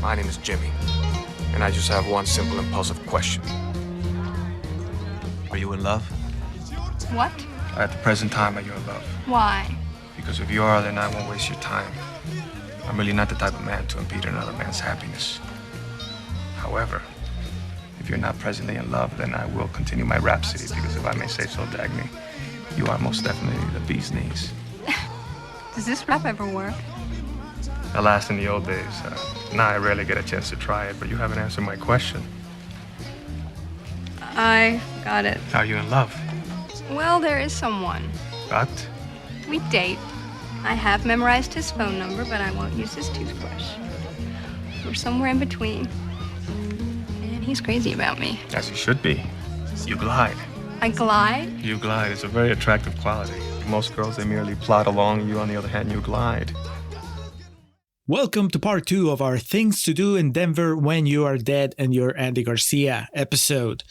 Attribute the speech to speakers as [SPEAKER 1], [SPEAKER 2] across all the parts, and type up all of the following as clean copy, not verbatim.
[SPEAKER 1] My name is Jimmy, and I just have one simple impulsive question. Are you in love?
[SPEAKER 2] What?
[SPEAKER 1] At the present time, are you in love?
[SPEAKER 2] Why?
[SPEAKER 1] Because if you are, then I won't waste your time. I'm really not the type of man to impede another man's happiness. However, if you're not presently in love, then I will continue my rhapsody, because if I may say so, Dagny, you are most definitely the bee's knees.
[SPEAKER 2] Does this rap ever work?
[SPEAKER 1] Alas, in the old days. Now I rarely get a chance to try it, but you haven't answered my question.
[SPEAKER 2] I got it.
[SPEAKER 1] Are you in love?
[SPEAKER 2] Well, there is someone.
[SPEAKER 1] But?
[SPEAKER 2] We date. I have memorized his phone number, but I won't use his toothbrush. We're somewhere in between. And he's crazy about me.
[SPEAKER 1] As you should be. You glide.
[SPEAKER 2] I glide?
[SPEAKER 1] You glide. It's a very attractive quality. Most girls, they merely plod along. You, on the other hand, you glide.
[SPEAKER 3] Welcome to part 2 of our Things to Do in Denver When You Are Dead and Your Andy Garcia episode.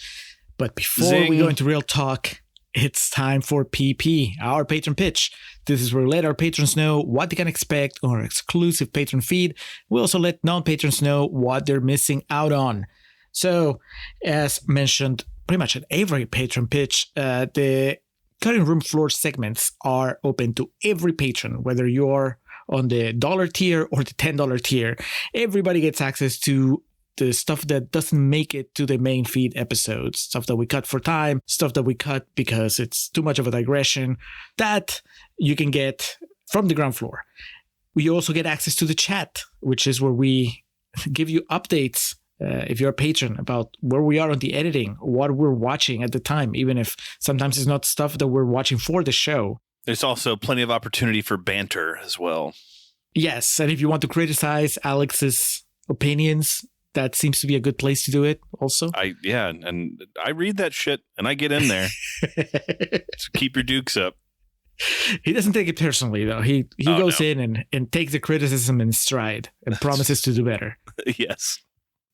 [SPEAKER 3] But before we go into real talk, it's time for PP, our patron pitch. This is where we let our patrons know what they can expect on our exclusive patron feed. We also let non-patrons know what they're missing out on. So, as mentioned pretty much at every patron pitch, the cutting room floor segments are open to every patron, whether you're on the $1 tier or the $10 tier. Everybody gets access to the stuff that doesn't make it to the main feed episodes, stuff that we cut for time, stuff that we cut because it's too much of a digression, that you can get from the ground floor. We also get access to the chat, which is where we give you updates if you're a patron about where we are on the editing, what we're watching at the time, even if sometimes it's not stuff that we're watching for the show.
[SPEAKER 4] There's also plenty of opportunity for banter as well.
[SPEAKER 3] Yes, and if you want to criticize Alex's opinions, that seems to be a good place to do it also.
[SPEAKER 4] And I read that shit and I get in there. So keep your dukes up.
[SPEAKER 3] He doesn't take it personally, though. He goes in and takes the criticism in stride and promises to do better.
[SPEAKER 4] Yes.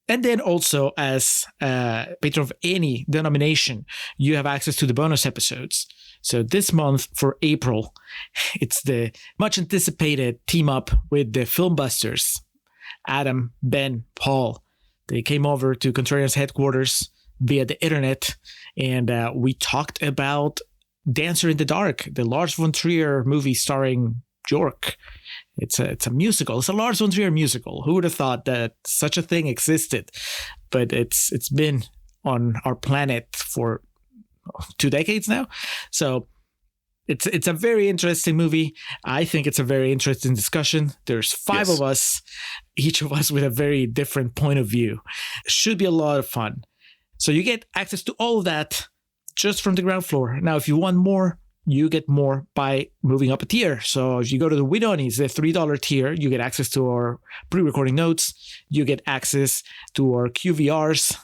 [SPEAKER 3] And then also, as a patron of any denomination, you have access to the bonus episodes. So this month for April, it's the much anticipated team up with the Filmbusters. Adam, Ben, Paul. They came over to Contrarian's headquarters via the internet, and we talked about Dancer in the Dark, the Lars von Trier movie starring Bjork. It's a musical. It's a Lars von Trier musical. Who would have thought that such a thing existed? But it's been on our planet for 2 decades now. So it's a very interesting movie. I think it's a very interesting discussion. There's 5 of us, each of us with a very different point of view. Should be a lot of fun. So you get access to all of that just from the ground floor. Now, if you want more, you get more by moving up a tier. So if you go to the Widonies, the $3 tier, you get access to our pre-recording notes. You get access to our QVRs.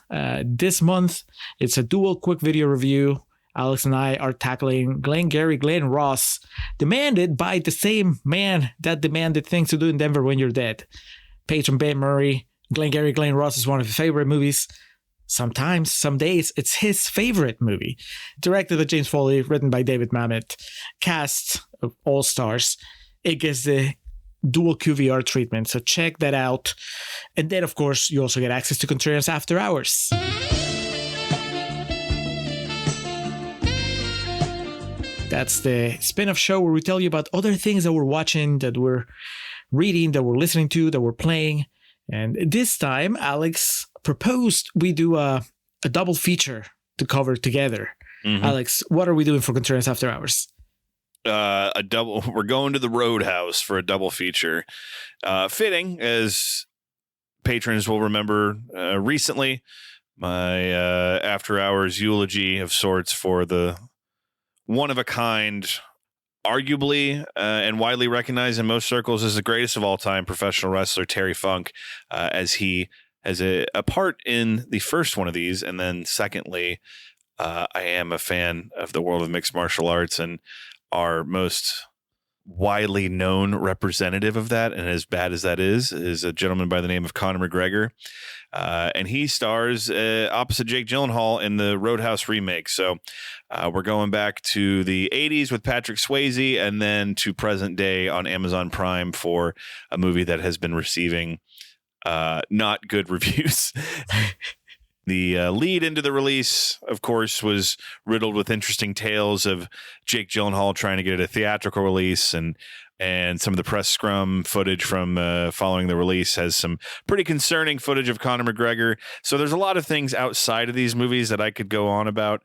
[SPEAKER 3] This month, it's a dual quick video review. Alex and I are tackling Glenn Ross, demanded by the same man that demanded Things to Do in Denver When You're Dead. Patron Ben Murray, Glenn Ross is one of his favorite movies. Sometimes, some days, it's his favorite movie. Directed by James Foley, written by David Mamet, cast of all stars. It gets the dual QVR treatment, so check that out. And then, of course, you also get access to Contrarians After Hours. That's the spin-off show where we tell you about other things that we're watching, that we're reading, that we're listening to, that we're playing. And this time, Alex proposed we do a double feature to cover together. Mm-hmm. Alex, what are we doing for Contrarians After Hours?
[SPEAKER 4] We're going to the Roadhouse for a double feature. Fitting, as patrons will remember recently, my After Hours eulogy of sorts for the one-of-a-kind, arguably and widely recognized in most circles as the greatest of all time professional wrestler Terry Funk, as he has a part in the first one of these. And then secondly, I am a fan of the world of mixed martial arts, and our most widely known representative of that, and as bad as that is a gentleman by the name of Conor McGregor. And he stars opposite Jake Gyllenhaal in the Roadhouse remake. So we're going back to the 80s with Patrick Swayze, and then to present day on Amazon Prime for a movie that has been receiving not good reviews. The lead into the release, of course, was riddled with interesting tales of Jake Gyllenhaal trying to get a theatrical release, and some of the press scrum footage from following the release has some pretty concerning footage of Conor McGregor. So there's a lot of things outside of these movies that I could go on about,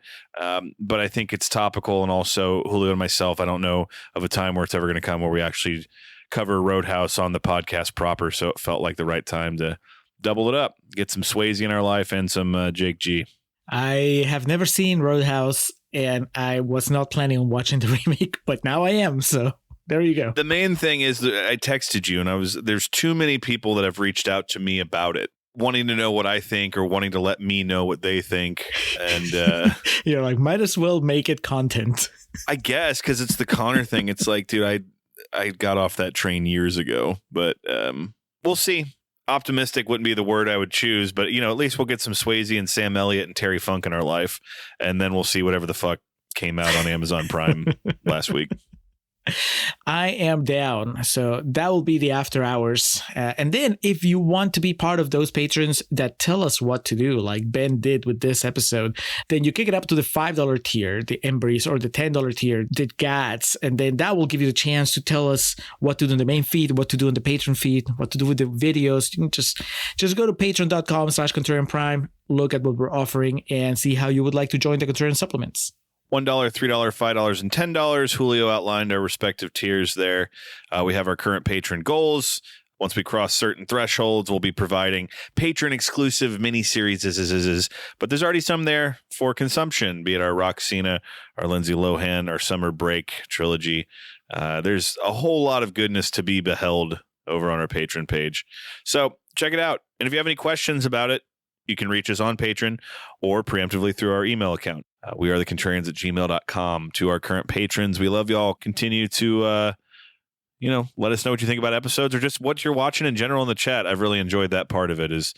[SPEAKER 4] but I think it's topical. And also, Julio and myself, I don't know of a time where it's ever going to come where we actually cover Roadhouse on the podcast proper. So it felt like the right time to double it up, get some Swayze in our life and some Jake G.
[SPEAKER 3] I have never seen Roadhouse, and I was not planning on watching the remake, but now I am. So there you go.
[SPEAKER 4] The main thing is that I texted you, and there's too many people that have reached out to me about it, wanting to know what I think or wanting to let me know what they think. And
[SPEAKER 3] you're like, might as well make it content.
[SPEAKER 4] I guess, because it's the Connor thing. It's like, dude, I got off that train years ago, but we'll see. Optimistic wouldn't be the word I would choose, but at least we'll get some Swayze and Sam Elliott and Terry Funk in our life, and then we'll see whatever the fuck came out on Amazon Prime last week.
[SPEAKER 3] I am down. So that will be the after hours. And then if you want to be part of those patrons that tell us what to do, like Ben did with this episode, then you kick it up to the $5 tier, the Embries, or the $10 tier, the GATS. And then that will give you the chance to tell us what to do in the main feed, what to do in the patron feed, what to do with the videos. You can just go to patreon.com/Contrarian Prime, look at what we're offering, and see how you would like to join the Contrarian supplements.
[SPEAKER 4] $1, $3, $5, and $10. Julio outlined our respective tiers there. We have our current patron goals. Once we cross certain thresholds, we'll be providing patron-exclusive mini-series, but there's already some there for consumption, be it our Roxina, our Lindsay Lohan, our Summer Break trilogy. There's a whole lot of goodness to be beheld over on our patron page. So check it out. And if you have any questions about it, you can reach us on Patreon or preemptively through our email account. We are the contrarians at gmail.com. To our current patrons, we love y'all. Continue to, let us know what you think about episodes or just what you're watching in general in the chat. I've really enjoyed that part of it, is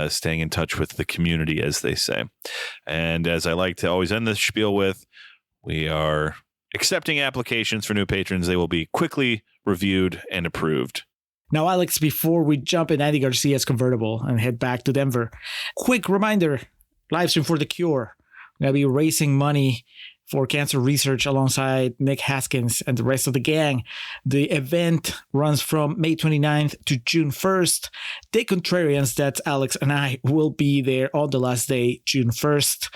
[SPEAKER 4] staying in touch with the community, as they say. And as I like to always end this spiel with, we are accepting applications for new patrons. They will be quickly reviewed and approved.
[SPEAKER 3] Now, Alex, before we jump in Andy Garcia's convertible and head back to Denver, quick reminder, Livestream for the Cure. We're going to be raising money for cancer research alongside Nick Haskins and the rest of the gang. The event runs from May 29th to June 1st. The Contrarians, that's Alex and I, will be there on the last day, June 1st,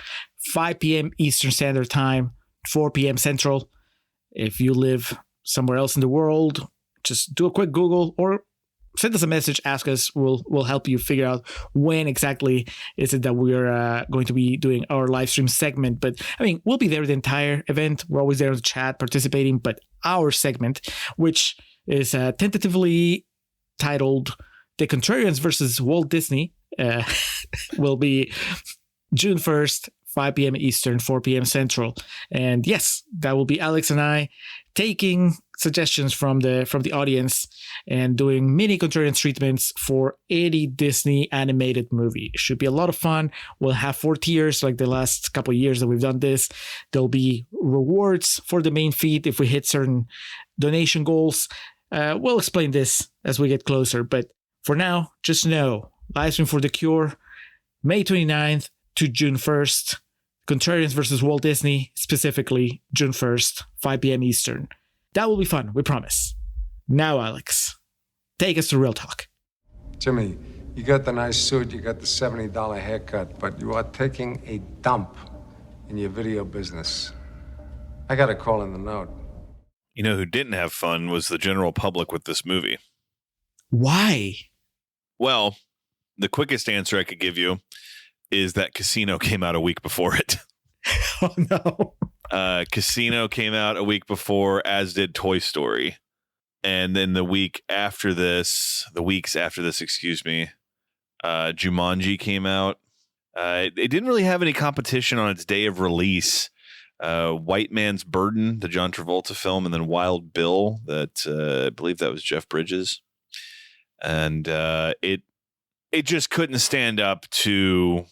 [SPEAKER 3] 5 p.m. Eastern Standard Time, 4 p.m. Central. If you live somewhere else in the world, just do a quick Google or send us a message, ask us. We'll help you figure out when exactly is it that we're going to be doing our live stream segment. But I mean, we'll be there the entire event. We're always there in the chat participating, but our segment, which is tentatively titled The Contrarians versus Walt Disney, will be June 1st, 5 p.m. Eastern, 4 p.m. Central. And yes, that will be Alex and I taking suggestions from the audience and doing mini Contrarian treatments for any Disney animated movie. It should be a lot of fun. We'll have 4 tiers like the last couple of years that we've done this. There'll be rewards for the main feed if we hit certain donation goals. We'll explain this as we get closer, but for now, just know, Livestream for the Cure, May 29th to June 1st. Contrarians versus Walt Disney, specifically June 1st, 5 p.m. Eastern. That will be fun, we promise. Now, Alex, take us to Real Talk.
[SPEAKER 5] Jimmy, you got the nice suit, you got the $70 haircut, but you are taking a dump in your video business. I got a call in the note.
[SPEAKER 4] You know who didn't have fun was the general public with this movie.
[SPEAKER 3] Why?
[SPEAKER 4] Well, the quickest answer I could give you is that Casino came out a week before it.
[SPEAKER 3] Oh, no.
[SPEAKER 4] Casino came out a week before, as did Toy Story. And then the weeks after this, Jumanji came out. It didn't really have any competition on its day of release. White Man's Burden, the John Travolta film, and then Wild Bill, that I believe that was Jeff Bridges. And it just couldn't stand up to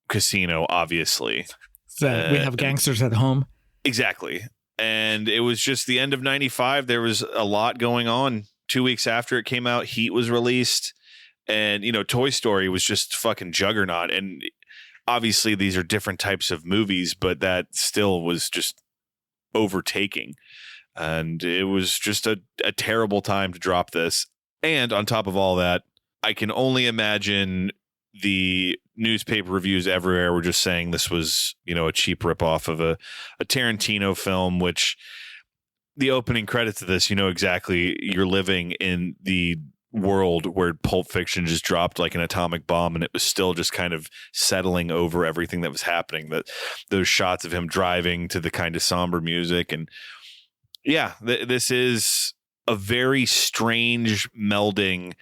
[SPEAKER 4] Casino, obviously.
[SPEAKER 3] So we have gangsters at home.
[SPEAKER 4] Exactly. And it was just the end of 95. There was a lot going on. 2 weeks after it came out, Heat was released. And, Toy Story was just fucking juggernaut. And obviously these are different types of movies, but that still was just overtaking. And it was just a terrible time to drop this. And on top of all that, I can only imagine the newspaper reviews everywhere were just saying this was, a cheap ripoff of a Tarantino film, which the opening credits of this, exactly, you're living in the world where Pulp Fiction just dropped like an atomic bomb, and it was still just kind of settling over everything that was happening. That those shots of him driving to the kind of somber music, and this is a very strange melding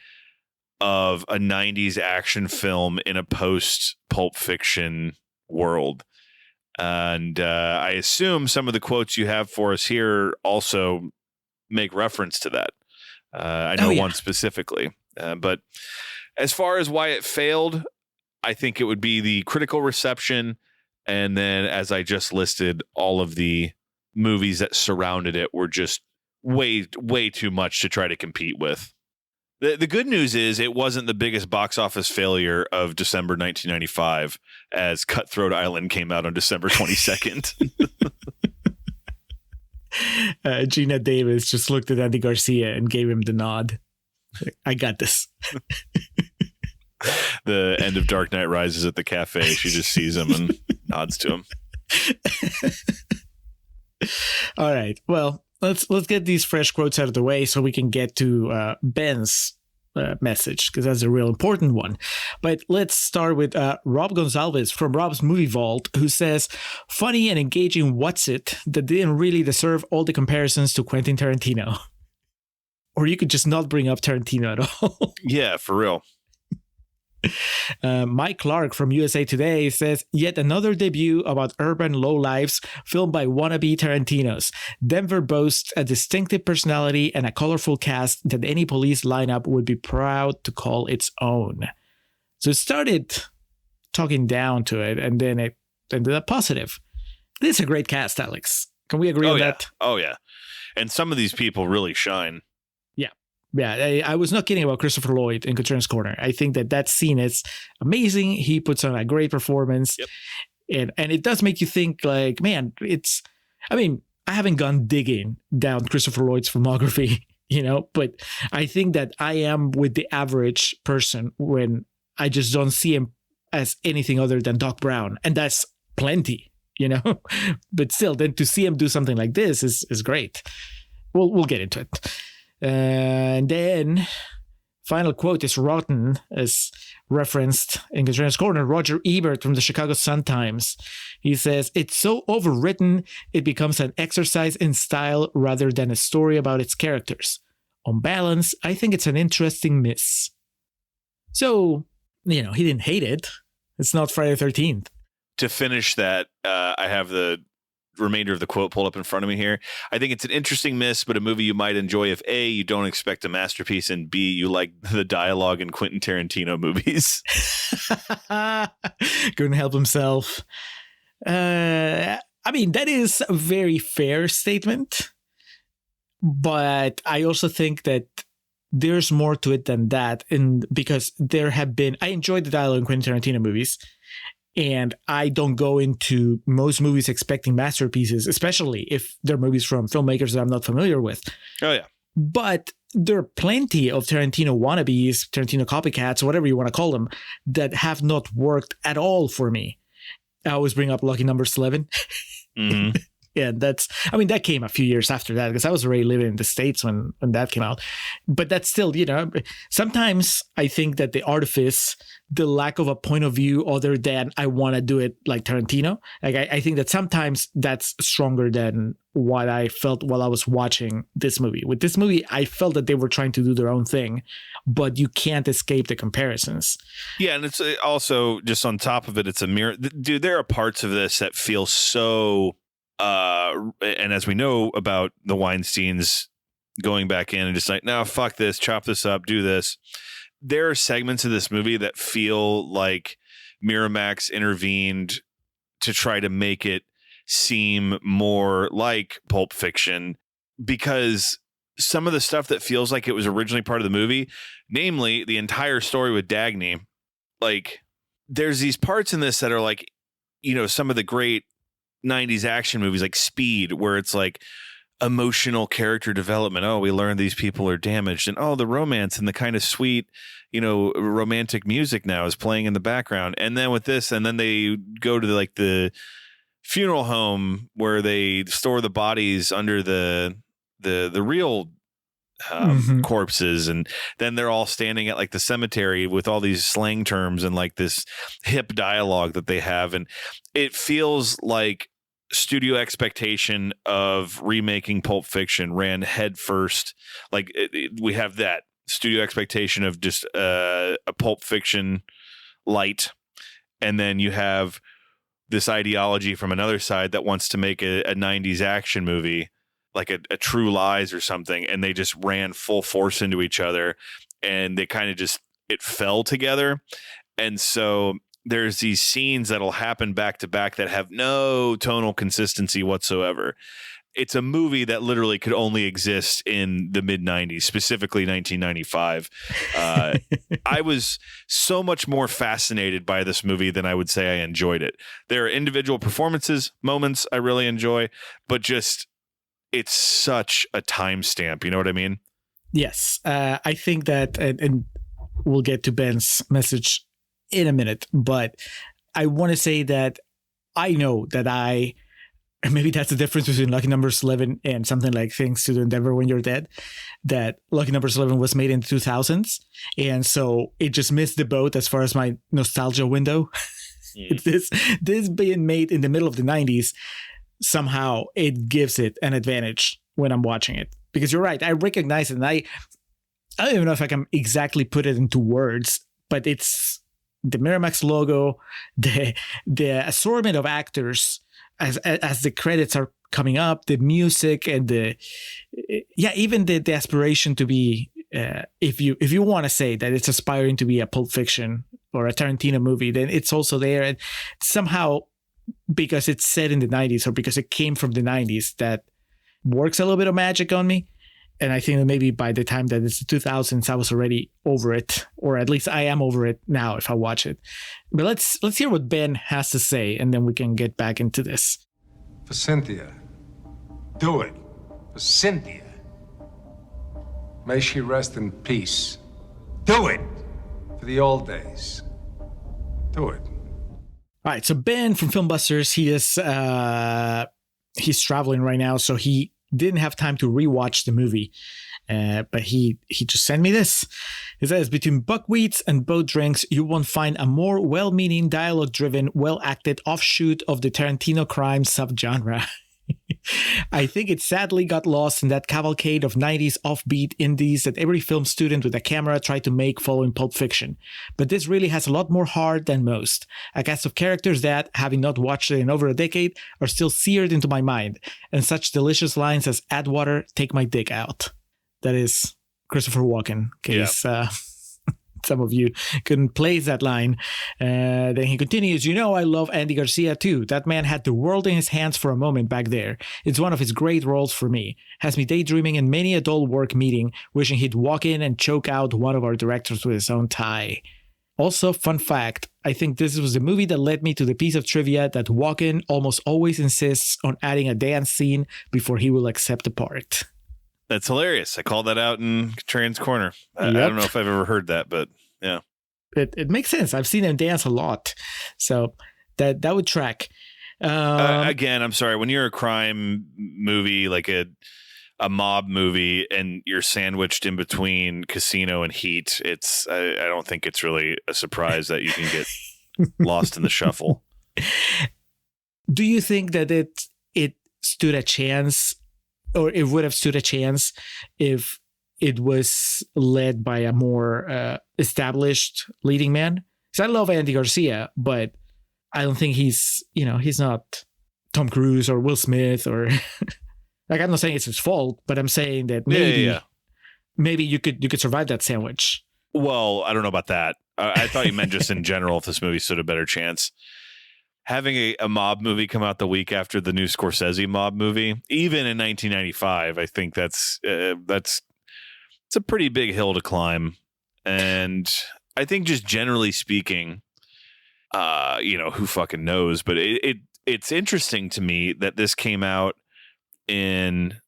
[SPEAKER 4] of a 90s action film in a post Pulp Fiction world. And I assume some of the quotes you have for us here also make reference to that. I know one specifically. But as far as why it failed, I think it would be the critical reception. And then, as I just listed, all of the movies that surrounded it were just way, way too much to try to compete with. The good news is it wasn't the biggest box office failure of December 1995, as Cutthroat Island came out on December 22nd.
[SPEAKER 3] Gina Davis just looked at Andy Garcia and gave him the nod. I got this.
[SPEAKER 4] The end of Dark Knight Rises at the cafe. She just sees him and nods to him.
[SPEAKER 3] All right. Well, let's get these fresh quotes out of the way so we can get to Ben's message, because that's a real important one. But let's start with Rob Gonzalez from Rob's Movie Vault, who says, funny and engaging what's it that didn't really deserve all the comparisons to Quentin Tarantino. Or you could just not bring up Tarantino at all.
[SPEAKER 4] Yeah, for real.
[SPEAKER 3] Mike Clark from USA Today says, yet another debut about urban lowlifes filmed by wannabe Tarantinos. Denver boasts a distinctive personality and a colorful cast that any police lineup would be proud to call its own. So it started talking down to it, and then it ended up positive. This is a great cast, Alex. Can we agree on that?
[SPEAKER 4] Oh, yeah. And some of these people really shine.
[SPEAKER 3] Yeah, I was not kidding about Christopher Lloyd in Contreras Corner. I think that scene is amazing. He puts on a great performance. Yep. And it does make you think, like, man, I haven't gone digging down Christopher Lloyd's filmography, but I think that I am with the average person when I just don't see him as anything other than Doc Brown. And that's plenty, but still, then to see him do something like this is great. We'll get into it. And then final quote is rotten, as referenced in Contreras Corner. Roger Ebert from the Chicago Sun-Times. He says, it's so overwritten, it becomes an exercise in style rather than a story about its characters. On balance, I think it's an interesting miss. So, he didn't hate it. It's not Friday the 13th.
[SPEAKER 4] To finish that, I have the remainder of the quote pulled up in front of me here. I think it's an interesting miss, but a movie you might enjoy if A, you don't expect a masterpiece, and B, you like the dialogue in Quentin Tarantino movies.
[SPEAKER 3] Couldn't help himself. That is a very fair statement, but I also think that there's more to it than that, and because I enjoyed the dialogue in Quentin Tarantino movies. And I don't go into most movies expecting masterpieces, especially if they're movies from filmmakers that I'm not familiar with.
[SPEAKER 4] Oh, yeah.
[SPEAKER 3] But there are plenty of Tarantino wannabes, Tarantino copycats, whatever you want to call them, that have not worked at all for me. I always bring up Lucky Number 11.
[SPEAKER 4] Mm-hmm.
[SPEAKER 3] Yeah, that came a few years after that, because I was already living in the States when that came out. But that's still, sometimes I think that the artifice, the lack of a point of view other than I want to do it like Tarantino, like I think that sometimes that's stronger than what I felt while I was watching this movie. With this movie, I felt that they were trying to do their own thing, but you can't escape the comparisons.
[SPEAKER 4] Yeah, and it's also, just on top of it, it's a mirror. Dude, there are parts of this that feel so... and as we know about the Weinsteins going back in and just like, no, fuck this, chop this up, do this. There are segments of this movie that feel like Miramax intervened to try to make it seem more like Pulp Fiction, because some of the stuff that feels like it was originally part of the movie, namely the entire story with Dagny. Like, there's these parts in this that are like, some of the great 90s action movies like Speed, where it's like emotional character development. Oh, we learn these people are damaged, and the romance and the kind of sweet, romantic music now is playing in the background. And then with this, and then they go to the funeral home where they store the bodies under the real corpses, and then they're all standing at like the cemetery with all these slang terms and like this hip dialogue that they have, and it feels like studio expectation of remaking Pulp Fiction ran head first. Like we have that studio expectation of just a Pulp Fiction light, and then you have this ideology from another side that wants to make a 90s action movie like a True Lies or something, and they just ran full force into each other, and they kind of just, it fell together. And so there's these scenes that'll happen back to back that have no tonal consistency whatsoever. It's a movie that literally could only exist in the mid 90s, specifically 1995. I was so much more fascinated by this movie than I would say I enjoyed it. There are individual performances, moments I really enjoy, but just, it's such a timestamp. You know what I mean?
[SPEAKER 3] Yes. I think that, and we'll get to Ben's message in a minute, but I want to say that I know that maybe that's the difference between Lucky Numbers 11 and something like Things to Do in Denver When You're Dead, that Lucky Numbers 11 was made in the 2000s. And so it just missed the boat as far as my nostalgia window. This being made in the middle of the 90s, somehow it gives it an advantage when I'm watching it. Because you're right, I recognize it, and I don't even know if I can exactly put it into words, but it's the Miramax logo, the assortment of actors as the credits are coming up, the music, and even the aspiration to be, if you want to say that it's aspiring to be a Pulp Fiction or a Tarantino movie, then it's also there. And somehow, because it's set in the 90s or because it came from the 90s, that works a little bit of magic on me. And I think that maybe by the time that it's the 2000s, I was already over it, or at least I am over it now if I watch it. But let's hear what Ben has to say, and then we can get back into this.
[SPEAKER 5] For Cynthia. Do it. For Cynthia. May she rest in peace. Do it. For the old days. Do it.
[SPEAKER 3] All right, so Ben from Filmbusters, he's traveling right now, so he didn't have time to rewatch the movie, but he just sent me this. He says, between buckwheats and boat drinks, you won't find a more well-meaning, dialogue-driven, well-acted offshoot of the Tarantino crime subgenre. I think it sadly got lost in that cavalcade of 90s offbeat indies that every film student with a camera tried to make following Pulp Fiction. But this really has a lot more heart than most. A cast of characters that, having not watched it in over a decade, are still seared into my mind. And such delicious lines as "add water, take my dick out." That is Christopher Walken, in case some of you couldn't place that line. Then he continues, I love Andy Garcia too. That man had the world in his hands for a moment back there. It's one of his great roles for me. Has me daydreaming in many adult work meeting, wishing he'd walk in and choke out one of our directors with his own tie. Also, fun fact, I think this was the movie that led me to the piece of trivia that Walken almost always insists on adding a dance scene before he will accept the part.
[SPEAKER 4] That's hilarious. I called that out in Contrarian's Corner. I don't know if I've ever heard that, but yeah. It
[SPEAKER 3] makes sense. I've seen him dance a lot. So that would track.
[SPEAKER 4] Again, I'm sorry. When you're a crime movie, like a mob movie, and you're sandwiched in between Casino and Heat, I don't think it's really a surprise that you can get lost in the shuffle.
[SPEAKER 3] Do you think that it stood a chance, or it would have stood a chance if it was led by a more established leading man? Because I love Andy Garcia, but I don't think he's not Tom Cruise or Will Smith or like, I'm not saying it's his fault, but I'm saying that maybe you could survive that sandwich.
[SPEAKER 4] Well, I don't know about that. I thought you meant just in general if this movie stood a better chance. having a mob movie come out the week after the new Scorsese mob movie, even in 1995, I think it's a pretty big hill to climb. And I think just generally speaking, who fucking knows? But it's interesting to me that this came out in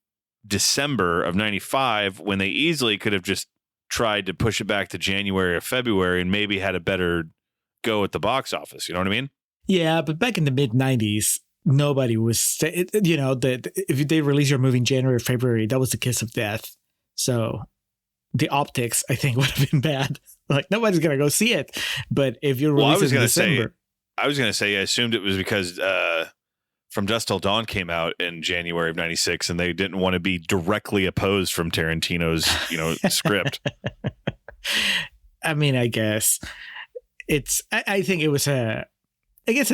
[SPEAKER 4] December of 95 when they easily could have just tried to push it back to January or February and maybe had a better go at the box office. You know what I mean?
[SPEAKER 3] Yeah, but back in the mid 90s, nobody was, if they release your movie in January or February, that was the kiss of death. So the optics, I think, would have been bad. Like, nobody's going to go see it. But if you're releasing in December.
[SPEAKER 4] I was going to say, I assumed it was because From Dusk Till Dawn came out in January of 96 and they didn't want to be directly opposed from Tarantino's, script.
[SPEAKER 3] I mean, I guess I think it was a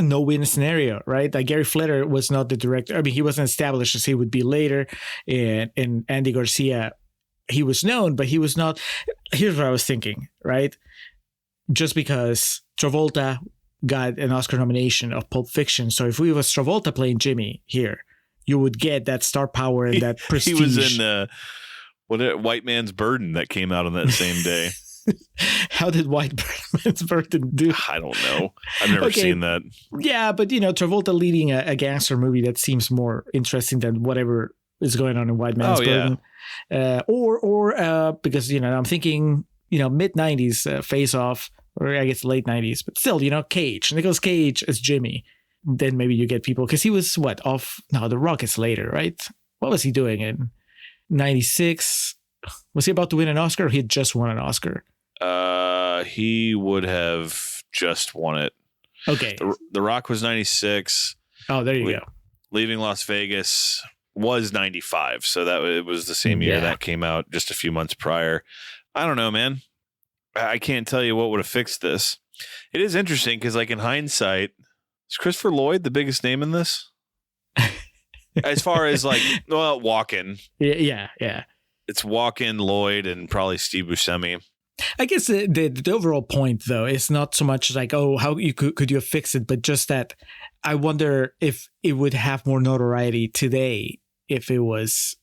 [SPEAKER 3] no-win scenario, right? Like Gary Fleder was not the director. I mean, he wasn't established as he would be later. And Andy Garcia, he was known, but he was not. Here's what I was thinking, right? Just because Travolta got an Oscar nomination of Pulp Fiction. So if we was Travolta playing Jimmy here, you would get that star power and that prestige.
[SPEAKER 4] He was in White Man's Burden that came out on that same day.
[SPEAKER 3] How did White Man's Burden do?
[SPEAKER 4] I don't know. I've never seen that.
[SPEAKER 3] Yeah, but Travolta leading a gangster movie, that seems more interesting than whatever is going on in White Man's Burden. Yeah. Or because I'm thinking mid 90s Face Off, or I guess late 90s, but still Nicolas Cage as Jimmy. Then maybe you get people, because he was The Rock is later, right? What was he doing in 96? Was he about to win an Oscar, or he had just won an Oscar?
[SPEAKER 4] He would have just won it.
[SPEAKER 3] Okay.
[SPEAKER 4] The Rock was 96.
[SPEAKER 3] Oh, there you go.
[SPEAKER 4] Leaving Las Vegas was 95. So it was the same year that came out, just a few months prior. I don't know, man. I can't tell you what would have fixed this. It is interesting because, like, in hindsight, is Christopher Lloyd the biggest name in this? As far as Walken.
[SPEAKER 3] Yeah.
[SPEAKER 4] It's Walken, Lloyd, and probably Steve Buscemi.
[SPEAKER 3] I guess the overall point, though, is not so much like, how you could you have fixed it, but just that I wonder if it would have more notoriety today if it was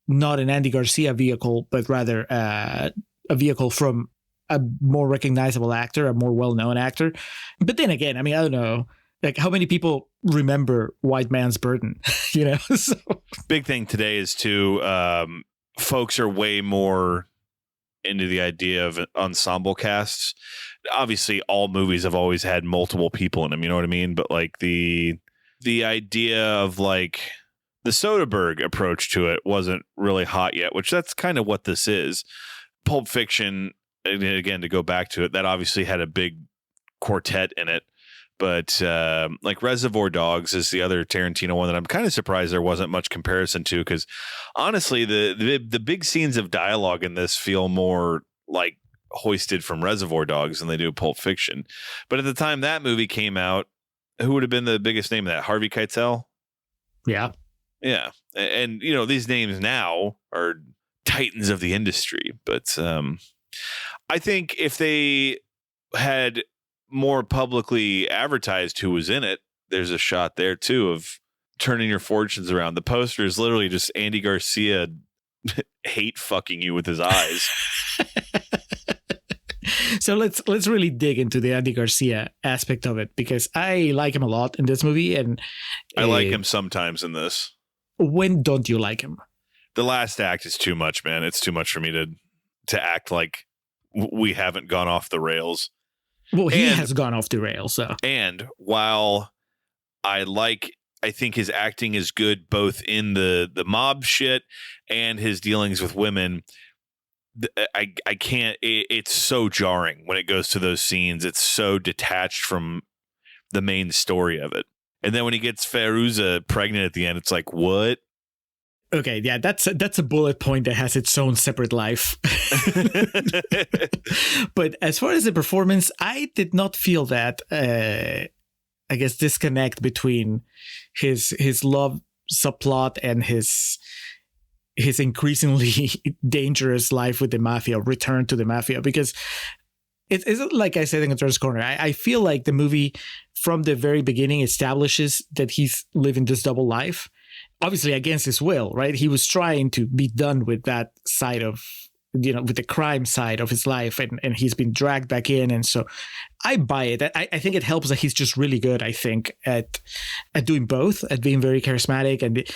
[SPEAKER 3] not an Andy Garcia vehicle, but rather a vehicle from a more recognizable actor, a more well-known actor. But then again, I mean, I don't know, like, how many people remember White Man's Burden? So.
[SPEAKER 4] Big thing today is folks are way more into the idea of ensemble casts. Obviously, all movies have always had multiple people in them, you know what I mean? But like the idea of like the Soderbergh approach to it wasn't really hot yet, which that's kind of what this is. Pulp Fiction, again, to go back to it, that obviously had a big quartet in it. But like Reservoir Dogs is the other Tarantino one that I'm kind of surprised there wasn't much comparison to, because honestly, the big scenes of dialogue in this feel more like hoisted from Reservoir Dogs than they do Pulp Fiction. But at the time that movie came out, who would have been the biggest name of that? Harvey Keitel?
[SPEAKER 3] Yeah.
[SPEAKER 4] Yeah. And these names now are titans of the industry. But I think if they had more publicly advertised who was in it, there's a shot there too of turning your fortunes around. The poster is literally just Andy Garcia hate fucking you with his eyes.
[SPEAKER 3] So let's really dig into the Andy Garcia aspect of it, because I like him a lot in this movie, and
[SPEAKER 4] I like him sometimes in this.
[SPEAKER 3] When don't you like him?
[SPEAKER 4] The last act is too much, man. It's too much for me to act like we haven't gone off the rails.
[SPEAKER 3] Well, he has gone off the rails. So. And
[SPEAKER 4] while I think his acting is good both in the mob shit and his dealings with women, I can't. It's so jarring when it goes to those scenes. It's so detached from the main story of it. And then when he gets Fairuza pregnant at the end, it's like, what?
[SPEAKER 3] Okay, yeah, that's a bullet point that has its own separate life. But as far as the performance, I did not feel that, I guess, disconnect between his love subplot and his increasingly dangerous life with the mafia, return to the mafia. Because It's like I said in Controller's Corner. I feel like the movie from the very beginning establishes that he's living this double life, obviously against his will, right? He was trying to be done with that side of, with the crime side of his life, and he's been dragged back in. And so I buy it. I think it helps that he's just really good, I think, at doing both, at being very charismatic. And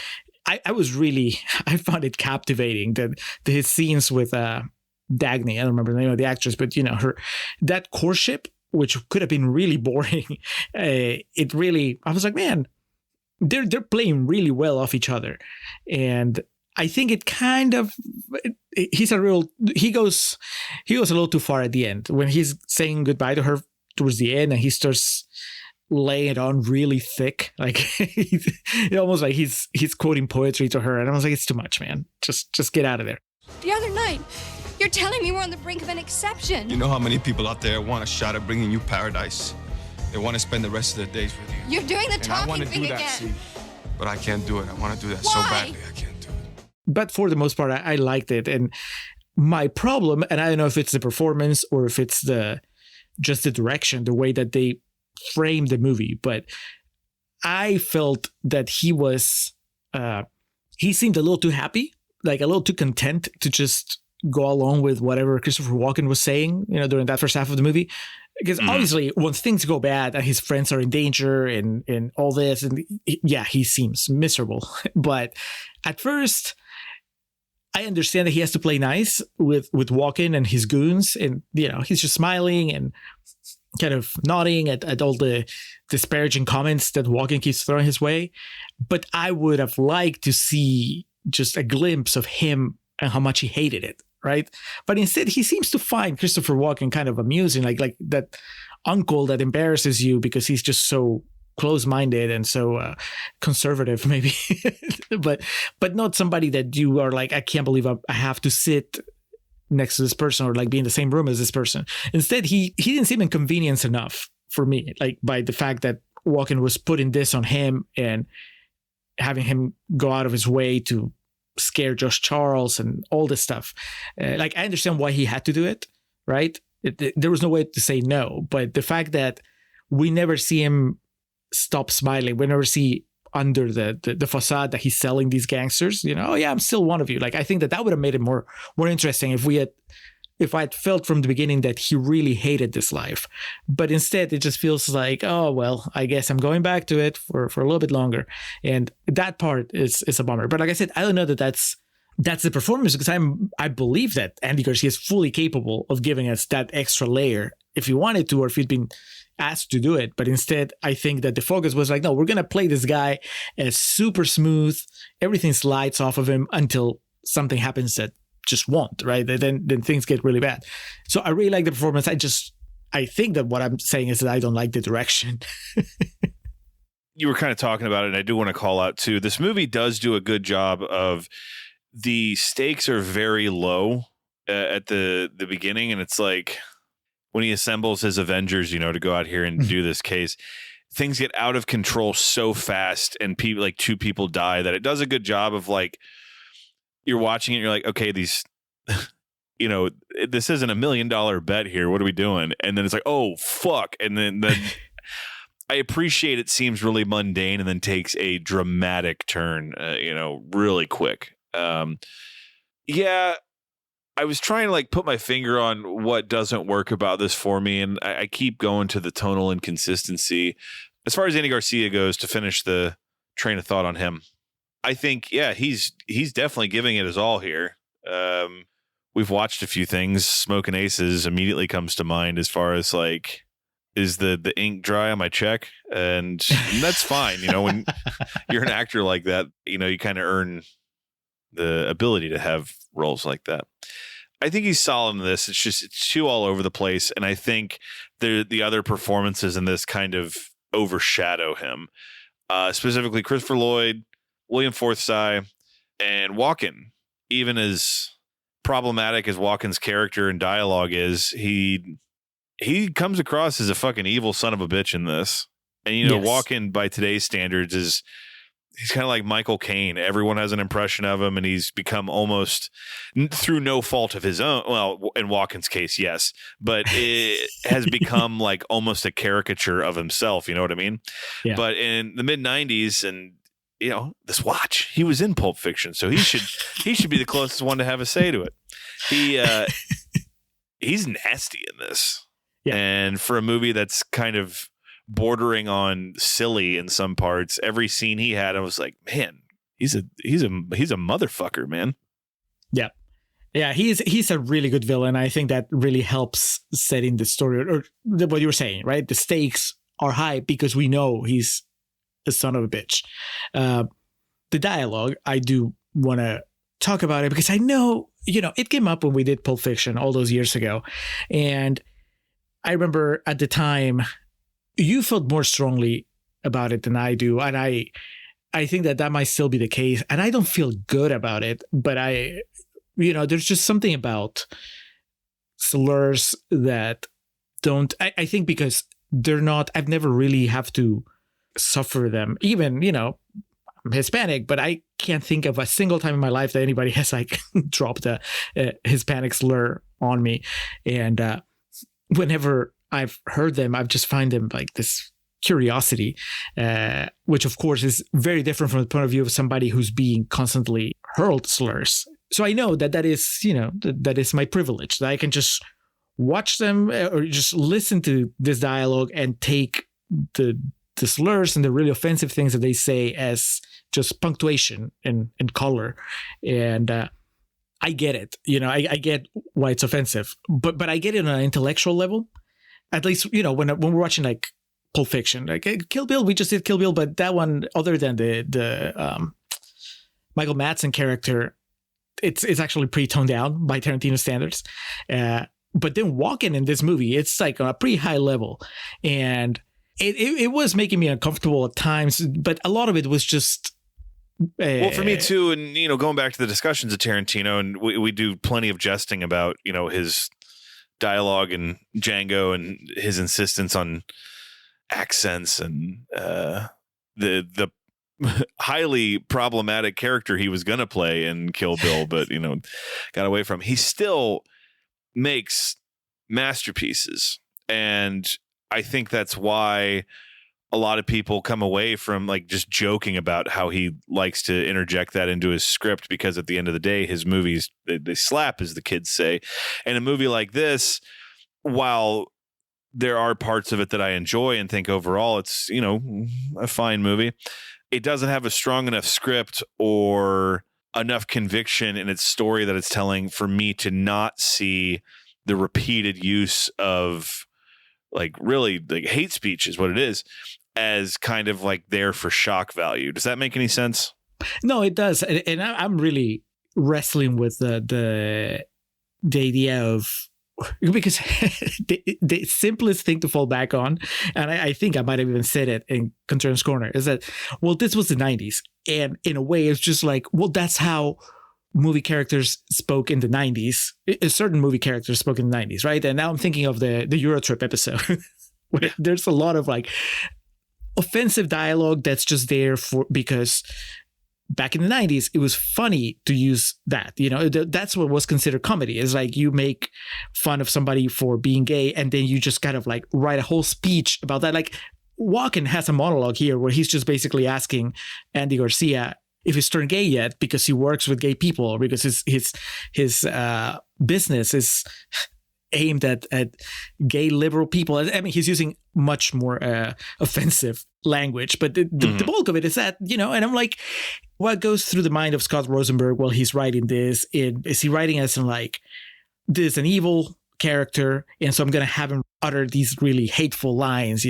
[SPEAKER 3] I found it captivating that his scenes with Dagny, I don't remember the name of the actress, but that courtship, which could have been really boring, I was like, man, they're playing really well off each other. And I think it kind of, he goes a little too far at the end when he's saying goodbye to her towards the end, and he starts laying it on really thick, like almost like he's quoting poetry to her. And I was like, it's too much, man. Just get out of there.
[SPEAKER 2] The other night, you're telling me we're on the brink of an exception.
[SPEAKER 6] You know how many people out there want a shot at bringing you paradise? They want to spend the rest of their days with you.
[SPEAKER 2] You're doing the
[SPEAKER 5] And I want
[SPEAKER 2] talking
[SPEAKER 5] to
[SPEAKER 2] thing
[SPEAKER 5] do that,
[SPEAKER 2] again.
[SPEAKER 5] see? But I can't do it. I want to do that
[SPEAKER 2] Why?
[SPEAKER 5] so badly. I can't do it.
[SPEAKER 3] But for the most part, I liked it. And my problem, and I don't know if it's the performance or if it's just the direction, the way that they framed the movie, but I felt that he seemed a little too happy, like a little too content to just go along with whatever Christopher Walken was saying, during that first half of the movie. Because obviously, when things go bad and his friends are in danger and all this, and yeah, he seems miserable. But at first, I understand that he has to play nice with Walken and his goons, and he's just smiling and kind of nodding at all the disparaging comments that Walken keeps throwing his way. But I would have liked to see just a glimpse of him and how much he hated it, right? But instead, he seems to find Christopher Walken kind of amusing, like that uncle that embarrasses you because he's just so close-minded and so conservative, maybe, but not somebody that you are like, I can't believe I have to sit next to this person or like be in the same room as this person. Instead, he didn't seem inconvenienced enough for me, like by the fact that Walken was putting this on him and having him go out of his way to scare Josh Charles and all this stuff. Like, I understand why he had to do it, right? There was no way to say no, but the fact that we never see him stop smiling, we never see under the facade that he's selling these gangsters, oh yeah, I'm still one of you. Like, I think that would have made it more interesting if I had felt from the beginning that he really hated this life. But instead, it just feels like, oh, well, I guess I'm going back to it for a little bit longer. And that part is a bummer. But like I said, I don't know that that's the performance, because I believe that Andy Garcia is fully capable of giving us that extra layer if he wanted to, or if he'd been asked to do it. But instead, I think that the focus was like, no, we're going to play this guy as super smooth. Everything slides off of him until something happens that just won't, right? Then things get really bad. So I really like the performance. I think that what I'm saying is that I don't like the direction.
[SPEAKER 4] You were kind of talking about it, and I do want to call out too. This movie does do a good job of, the stakes are very low at the beginning, and it's like when he assembles his Avengers, to go out here and do this case, things get out of control so fast, and people, like 2 people die, that it does a good job of like, you're watching it, you're like, okay, these, this isn't $1 million bet here. What are we doing? And then it's like, oh, fuck. And then I appreciate it seems really mundane and then takes a dramatic turn, really quick. Yeah, I was trying to like put my finger on what doesn't work about this for me. And I keep going to the tonal inconsistency. As far as Andy Garcia goes, to finish the train of thought on him, I think, yeah, he's definitely giving it his all here. We've watched a few things. Smoking Aces immediately comes to mind as far as like, is the ink dry on my check? And that's fine. When you're an actor like that, you kind of earn the ability to have roles like that. I think he's solid in this. It's too all over the place. And I think the other performances in this kind of overshadow him. Specifically Christopher Lloyd, William Forsythe, and Walken. Even as problematic as Walken's character and dialogue is, he comes across as a fucking evil son of a bitch in this. And,
[SPEAKER 3] Yes.
[SPEAKER 4] Walken by today's standards is he's kind of like Michael Caine. Everyone has an impression of him, and he's become almost through no fault of his own. Well, in Walken's case, yes, but it has become like almost a caricature of himself. You know what I mean?
[SPEAKER 3] Yeah.
[SPEAKER 4] But in the mid '90s, and this watch, he was in Pulp Fiction, so he should be the closest one to have a say to it. He's nasty in this, and for a movie that's kind of bordering on silly in some parts, every scene he had, I was like, man, he's a motherfucker, man.
[SPEAKER 3] Yeah, he's a really good villain. I think that really helps setting the story, or what you were saying, right? The stakes are high because we know he's a son of a bitch. The dialogue, I do want to talk about it because I know, it came up when we did Pulp Fiction all those years ago. And I remember at the time, you felt more strongly about it than I do. And I think that might still be the case. And I don't feel good about it, but there's just something about slurs that don't, I think because they're not, I've never really have to suffer them. Even, I'm Hispanic, but I can't think of a single time in my life that anybody has like dropped a Hispanic slur on me. And whenever I've heard them, I've just find them like this curiosity, which of course is very different from the point of view of somebody who's being constantly hurled slurs. So I know that is, that is my privilege, that I can just watch them or just listen to this dialogue and take the slurs and the really offensive things that they say as just punctuation and color. And I get it. I get why it's offensive, but I get it on an intellectual level. At least, when we're watching like Pulp Fiction, like Kill Bill, we just did Kill Bill, but that one, other than the Michael Madsen character, it's actually pretty toned down by Tarantino standards. But then Walken in this movie, it's like on a pretty high level, and it was making me uncomfortable at times. But a lot of it was just.
[SPEAKER 4] Well, for me too, and going back to the discussions of Tarantino, and we do plenty of jesting about his dialogue and Django and his insistence on accents and the highly problematic character he was going to play in Kill Bill, but got away from. He still makes masterpieces, and I think that's why a lot of people come away from like just joking about how he likes to interject that into his script, because at the end of the day, his movies, they slap, as the kids say. And a movie like this, while there are parts of it that I enjoy and think overall it's, a fine movie, it doesn't have a strong enough script or enough conviction in its story that it's telling for me to not see the repeated use of like really like hate speech is what it is, as kind of like there for shock value. Does that make any sense?
[SPEAKER 3] No, it does. And I'm really wrestling with the idea of, because the simplest thing to fall back on, and I think I might have even said it in Concerns Corner, is that, well, this was the 90s. And in a way, it's just like, well, that's how movie characters spoke in the 90s. Certain movie characters spoke in the 90s, right? And now I'm thinking of the Eurotrip episode, where there's a lot of like offensive dialogue that's just there because back in the 90s, it was funny to use that. That's what was considered comedy. It's like you make fun of somebody for being gay, and then you just kind of like write a whole speech about that. Like Walken has a monologue here where he's just basically asking Andy Garcia if he's turned gay yet, because he works with gay people, because his business is aimed at gay liberal people. I mean, he's using much more offensive language, but the bulk of it is that, and I'm like, what goes through the mind of Scott Rosenberg while he's writing this? Is he writing as in like, this is an evil character, and so I'm going to have him utter these really hateful lines,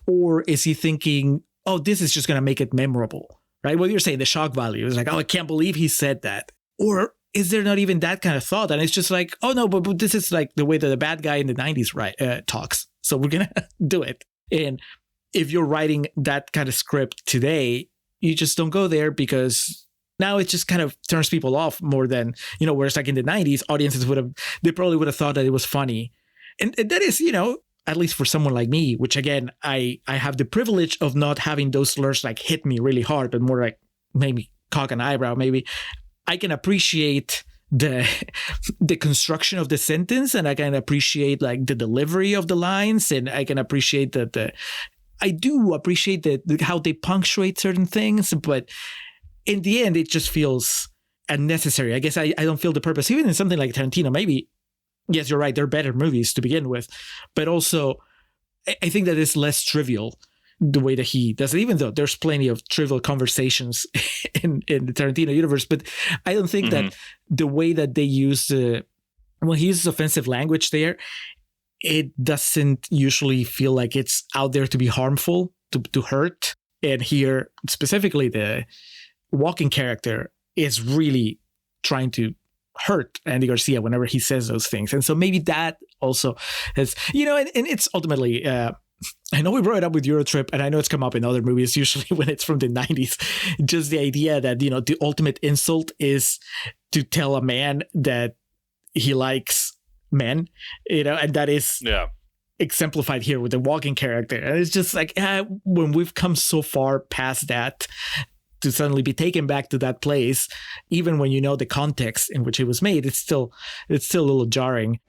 [SPEAKER 3] or is he thinking, oh, this is just going to make it memorable, right? What you're saying, the shock value is like, oh, I can't believe he said that. Or is there not even that kind of thought? And it's just like, oh no, but this is like the way that the bad guy in the 90s talks. So we're going to do it. And if you're writing that kind of script today, you just don't go there, because now it just kind of turns people off more than, whereas like in the 90s, audiences they probably would have thought that it was funny. And that is, at least for someone like me, which again, I have the privilege of not having those slurs like hit me really hard, but more like maybe cock an eyebrow, maybe I can appreciate the construction of the sentence, and I can appreciate like the delivery of the lines, and I can appreciate I do appreciate how they punctuate certain things, but in the end, it just feels unnecessary. I guess I don't feel the purpose. Even in something like Tarantino, maybe, yes, you're right, they're better movies to begin with, but also I think that it's less trivial the way that he does it, even though there's plenty of trivial conversations in the Tarantino universe. But I don't think that the way that they use when he uses offensive language there, it doesn't usually feel like it's out there to be harmful, to hurt. And here, specifically, the walking character is really trying to hurt Andy Garcia whenever he says those things. And so maybe that also has, and it's ultimately, I know we brought it up with Eurotrip, and I know it's come up in other movies, usually when it's from the 90s, just the idea that, the ultimate insult is to tell a man that he likes men, and that is exemplified here with the walking character. And it's just like, when we've come so far past that, to suddenly be taken back to that place, even when you know the context in which it was made, it's still a little jarring.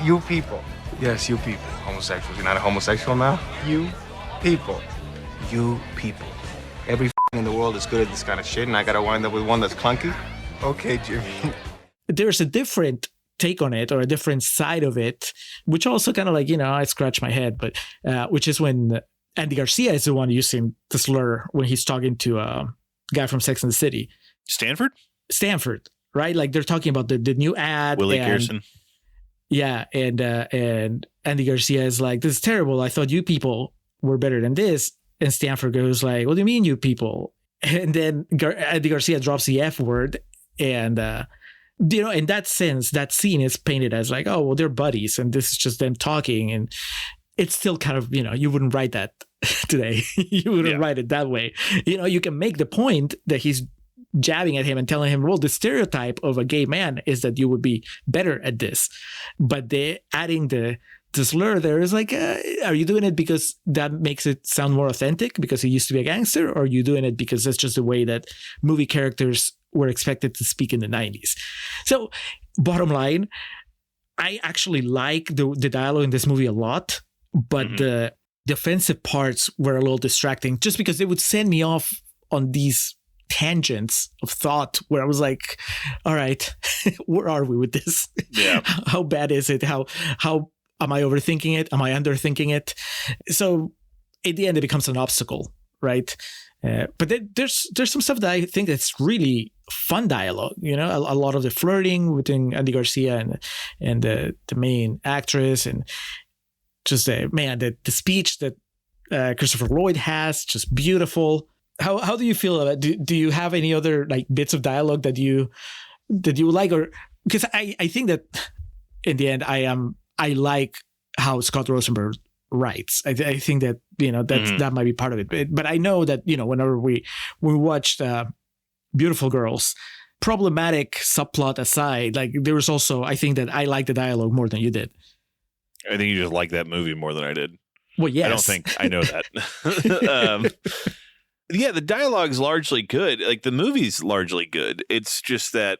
[SPEAKER 1] You people. Yes, you people. Homosexuals. You're not a homosexual now? You people. You people. Every in the world is good at this kind of shit, and I gotta wind up with one that's clunky? Okay, Jimmy.
[SPEAKER 3] There's a different take on it, or a different side of it, which also kind of like, I scratch my head, but which is when Andy Garcia is the one using the slur when he's talking to a guy from Sex and the City. Stanford, right? Like they're talking about the new ad.
[SPEAKER 4] Willie Pearson.
[SPEAKER 3] Yeah, and Andy Garcia is like, this is terrible. I thought you people were better than this. And Stanford goes like, what do you mean you people? And then Andy Garcia drops the F word. And, in that sense, that scene is painted as like, oh, well, they're buddies. And this is just them talking. And it's still kind of, you wouldn't write that today. You wouldn't write it that way. You can make the point that he's jabbing at him and telling him, well, the stereotype of a gay man is that you would be better at this. But they adding the slur there is like, are you doing it because that makes it sound more authentic because he used to be a gangster? Or are you doing it because that's just the way that movie characters were expected to speak in the 90s? So bottom line, I actually like the dialogue in this movie a lot, but the offensive parts were a little distracting just because they would send me off on these tangents of thought where I was like, all right, where are we with this?
[SPEAKER 4] Yeah.
[SPEAKER 3] How bad is it? How am I overthinking it? Am I underthinking it? So at the end, it becomes an obstacle, right? But there's some stuff that I think that's really fun dialogue. A lot of the flirting between Andy Garcia and the main actress, and just the speech that Christopher Lloyd has, just beautiful. How do you feel about it? Do you have any other like bits of dialogue that you like, or because I think that in the end I like how Scott Rosenberg writes. I think that that might be part of it. But I know that whenever we watched Beautiful Girls, problematic subplot aside, like there was also, I think that I like the dialogue more than you did.
[SPEAKER 4] I think you just like that movie more than I did.
[SPEAKER 3] Well, yes.
[SPEAKER 4] I don't think I know that. Yeah, the dialogue's largely good. Like the movie's largely good. It's just I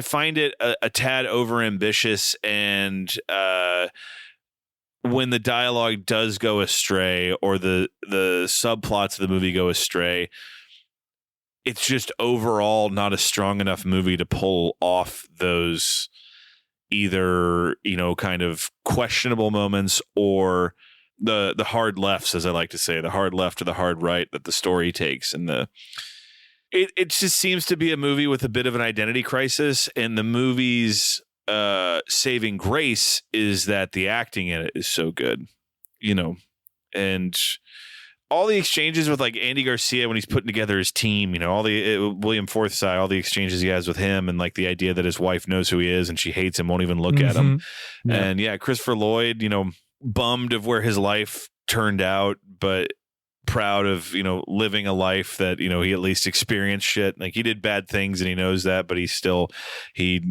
[SPEAKER 4] find it a tad overambitious, and when the dialogue does go astray, or the subplots of the movie go astray, it's just overall not a strong enough movie to pull off those either, kind of questionable moments, or the hard lefts, as I like to say, the hard left or the hard right that the story takes. And it just seems to be a movie with a bit of an identity crisis, and the movie's saving grace is that the acting in it is so good, and all the exchanges with like Andy Garcia when he's putting together his team, all the William Forsythe, all the exchanges he has with him, and like the idea that his wife knows who he is and she hates him, won't even look at him. Yeah. And Christopher Lloyd, bummed of where his life turned out, but proud of, living a life that, he at least experienced shit. Like, he did bad things and he knows that, but he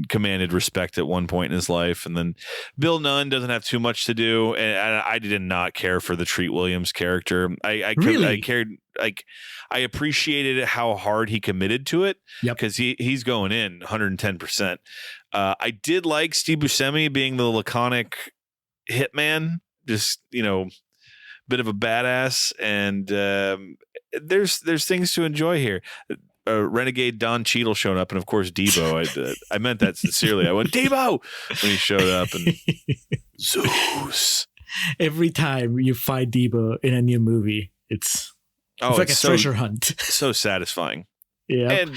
[SPEAKER 4] commanded respect at one point in his life. And then Bill Nunn doesn't have too much to do. And I did not care for the Treat Williams character. I cared, like, I appreciated how hard he committed to it, because he's going in 110%. I did like Steve Buscemi being the laconic hitman, just, bit of a badass, and there's things to enjoy here. Renegade Don Cheadle showing up, and of course Debo. I meant that sincerely. I went Debo when he showed up, and Zeus.
[SPEAKER 3] Every time you find Debo in a new movie, it's like a treasure hunt. So
[SPEAKER 4] satisfying.
[SPEAKER 3] Yeah,
[SPEAKER 4] and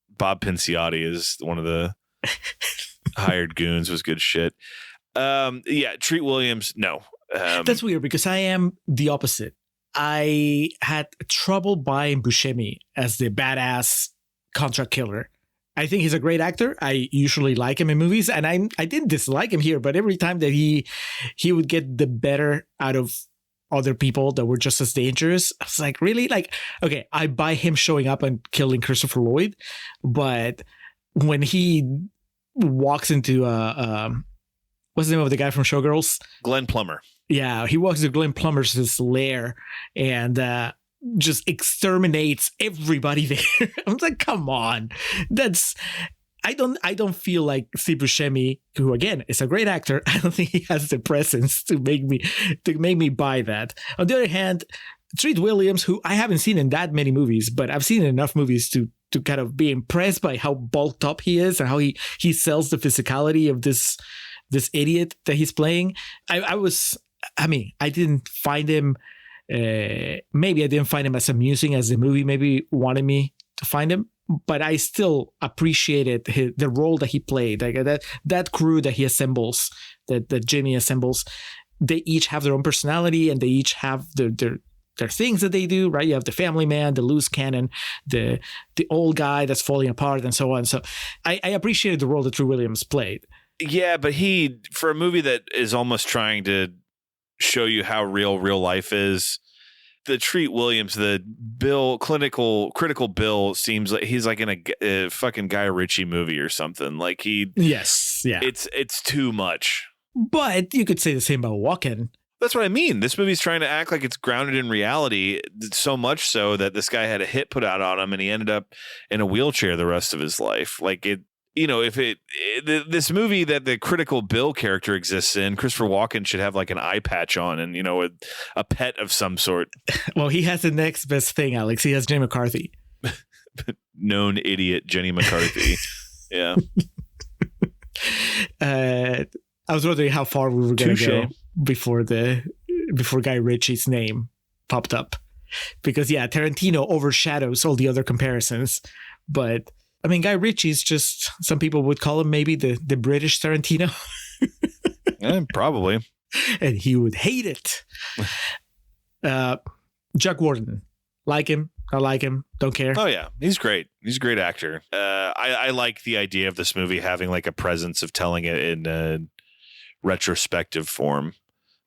[SPEAKER 4] Bob Pinciotti is one of the hired goons. Was good shit. Treat Williams, no.
[SPEAKER 3] That's weird, because I am the opposite. I had trouble buying Buscemi as the badass contract killer. I think he's a great actor. I usually like him in movies, and I didn't dislike him here, but every time that he would get the better out of other people that were just as dangerous, I was like, really? Like, okay, I buy him showing up and killing Christopher Lloyd, but when he walks into what's the name of the guy from Showgirls?
[SPEAKER 4] Glenn Plummer. Yeah,
[SPEAKER 3] he walks to Glenn Plummer's lair and just exterminates everybody there. I'm like, come on. I don't feel like Steve Buscemi, who again is a great actor, I don't think he has the presence to make me buy that. On the other hand, Treat Williams, who I haven't seen in that many movies, but I've seen enough movies to kind of be impressed by how bulked up he is and how he sells the physicality of this idiot that he's playing. I didn't find him, maybe I didn't find him as amusing as the movie maybe wanted me to find him, but I still appreciated the role that he played. Like that crew that he assembles, that Jimmy assembles, they each have their own personality and they each have their things that they do, right? You have the family man, the loose cannon, the old guy that's falling apart, and so on. So I appreciated the role that Treat Williams played.
[SPEAKER 4] Yeah, but for a movie that is almost trying to show you how real life is, the Treat Williams, the critical Bill seems like he's like in a fucking Guy Ritchie movie or something. Like it's too much.
[SPEAKER 3] But you could say the same about Walken.
[SPEAKER 4] That's what I mean. This movie's trying to act like it's grounded in reality, so much so that this guy had a hit put out on him and he ended up in a wheelchair the rest of his life. Like this movie that the critical Bill character exists in, Christopher Walken should have like an eye patch on and, a pet of some sort.
[SPEAKER 3] Well, he has the next best thing, Alex. He has Jenny McCarthy.
[SPEAKER 4] Known idiot Jenny McCarthy. Yeah.
[SPEAKER 3] I was wondering how far we were going to go before Guy Ritchie's name popped up. Because, Tarantino overshadows all the other comparisons. But I mean, Guy Ritchie's just, some people would call him maybe the British Tarantino.
[SPEAKER 4] Probably.
[SPEAKER 3] And he would hate it. Jack Warden. Like him. I like him. Don't care.
[SPEAKER 4] Oh, yeah. He's great. He's a great actor. I like the idea of this movie having like a presence of telling it in a retrospective form.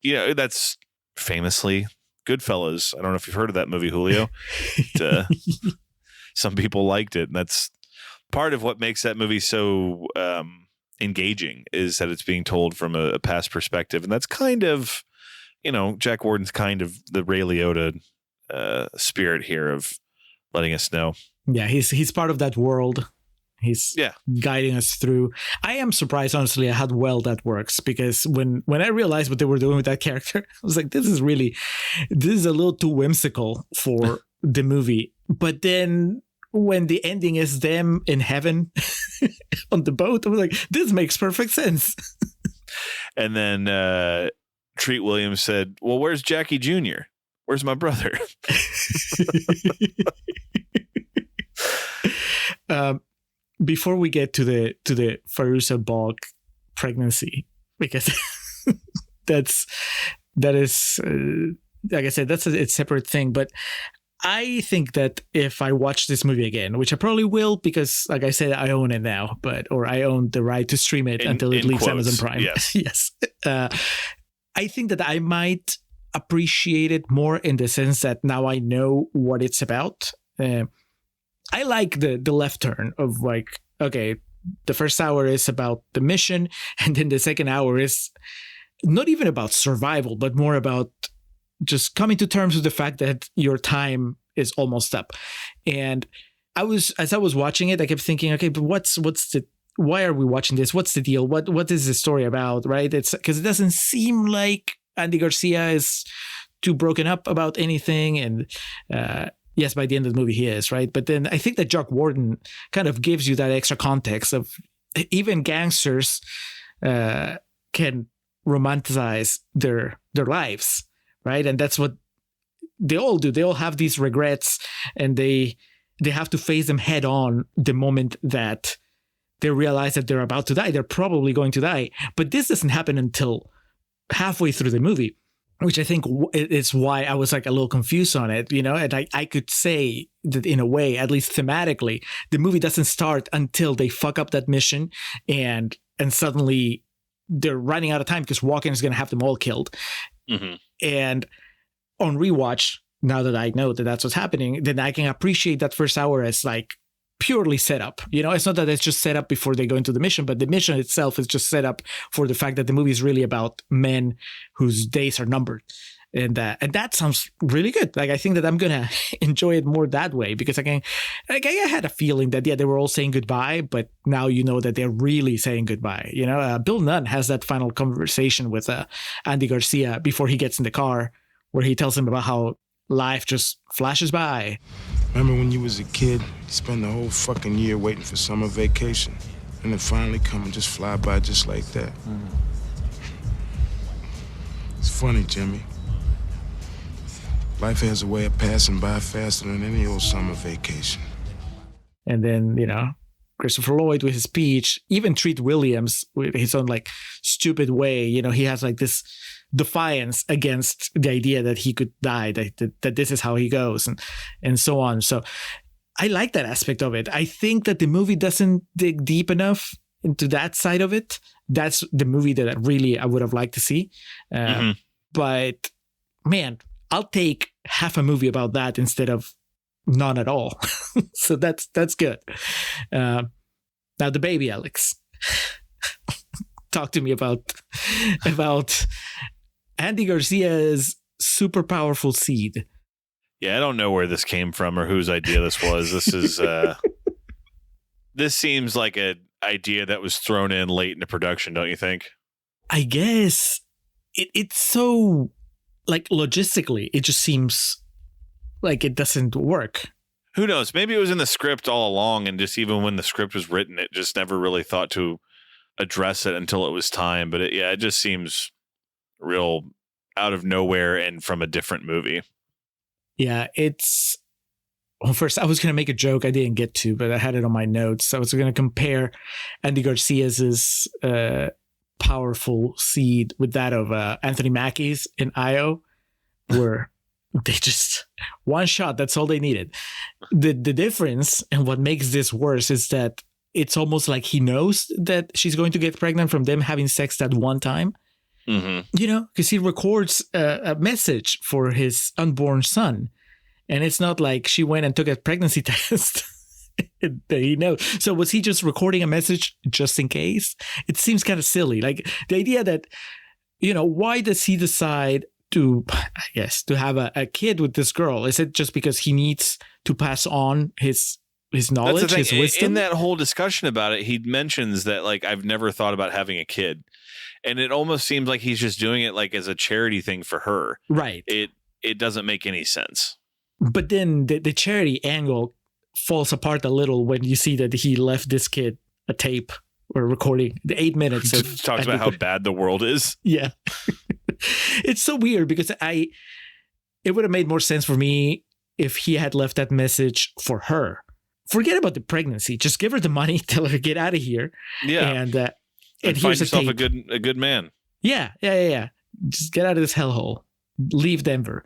[SPEAKER 4] That's famously Goodfellas. I don't know if you've heard of that movie, Julio. Some people liked it. And that's part of what makes that movie so engaging, is that it's being told from a past perspective. And that's kind of, Jack Warden's kind of the Ray Liotta spirit here of letting us know.
[SPEAKER 3] Yeah, he's part of that world. He's guiding us through. I am surprised, honestly, at how well that works, because when I realized what they were doing with that character, I was like, this is a little too whimsical for the movie. But then when the ending is them in heaven on the boat, I was like, this makes perfect sense.
[SPEAKER 4] And then Treat Williams said, well, where's Jackie Jr.? Where's my brother?
[SPEAKER 3] Before we get to the Fairuza Balk pregnancy, because that is like I said, that's a separate thing. But I think that if I watch this movie again, which I probably will, because like I said, I own it now, or I own the right to stream it until it leaves Amazon Prime.
[SPEAKER 4] Yes.
[SPEAKER 3] Yes. I think that I might appreciate it more in the sense that now I know what it's about. I like the left turn of like, okay, the first hour is about the mission, and then the second hour is not even about survival, but more about just coming to terms with the fact that your time is almost up. And as I was watching it, I kept thinking, okay, but why are we watching this? What's the deal? What is the story about? Right? It's because it doesn't seem like Andy Garcia is too broken up about anything. And yes, by the end of the movie he is, right? But then I think that Jock Warden kind of gives you that extra context of even gangsters can romanticize their lives, right? And that's what they all do. They all have these regrets, and they have to face them head on the moment that they realize that they're about to die. They're probably going to die. But this doesn't happen until halfway through the movie, which I think is why I was like a little confused on it, and I could say that in a way, at least thematically, the movie doesn't start until they fuck up that mission and suddenly they're running out of time because Walken is going to have them all killed. Mm-hmm. And on rewatch, now that I know that that's what's happening, then I can appreciate that first hour as like purely set up. It's not that it's just set up before they go into the mission, but the mission itself is just set up for the fact that the movie is really about men whose days are numbered. And that sounds really good. Like, I think that I'm going to enjoy it more that way, because I had a feeling that, they were all saying goodbye, but now you know that they're really saying goodbye. Bill Nunn has that final conversation with Andy Garcia before he gets in the car, where he tells him about how life just flashes by.
[SPEAKER 7] Remember when you was a kid, you spend the whole fucking year waiting for summer vacation, and then finally come and just fly by just like that? Mm. It's funny, Jimmy. Life has a way of passing by faster than any old summer vacation.
[SPEAKER 3] And then, Christopher Lloyd with his speech, even Treat Williams with his own like stupid way, he has like this defiance against the idea that he could die, that this is how he goes, and so on. So I like that aspect of it. I think that the movie doesn't dig deep enough into that side of it. That's the movie that I would have liked to see. But man, I'll take half a movie about that instead of none at all. So that's good. Now the baby, Alex. Talk to me about Andy Garcia's super powerful seed.
[SPEAKER 4] Yeah, I don't know where this came from or whose idea this was. This is this seems like an idea that was thrown in late into production, don't you think?
[SPEAKER 3] I guess it's so, like, logistically, it just seems like it doesn't work.
[SPEAKER 4] Who knows? Maybe it was in the script all along, and just even when the script was written, it just never really thought to address it until it was time. But it just seems real out of nowhere and from a different movie. Yeah,
[SPEAKER 3] first I was going to make a joke I didn't get to, but I had it on my notes. I was going to compare Andy Garcia's powerful seed with that of Anthony Mackie's in IO, where they just one shot, that's all they needed. The difference, and what makes this worse, is that it's almost like he knows that she's going to get pregnant from them having sex that one time. Mm-hmm. Because he records a message for his unborn son, and it's not like she went and took a pregnancy test. He knows. So was he just recording a message just in case? It seems kind of silly. Like the idea that, why does he decide to have a kid with this girl? Is it just because he needs to pass on his knowledge, his wisdom?
[SPEAKER 4] In that whole discussion about it, he mentions that, like, I've never thought about having a kid. And it almost seems like he's just doing it like as a charity thing for her.
[SPEAKER 3] Right.
[SPEAKER 4] It doesn't make any sense.
[SPEAKER 3] But then the charity angle falls apart a little when you see that he left this kid a tape or recording the 8 minutes of
[SPEAKER 4] talks about how bad the world is.
[SPEAKER 3] Yeah. It's so weird because it would have made more sense for me if he had left that message for her. Forget about the pregnancy. Just give her the money, tell her to get out of here.
[SPEAKER 4] Yeah.
[SPEAKER 3] And
[SPEAKER 4] find yourself a good man.
[SPEAKER 3] Yeah. Just get out of this hellhole. Leave Denver.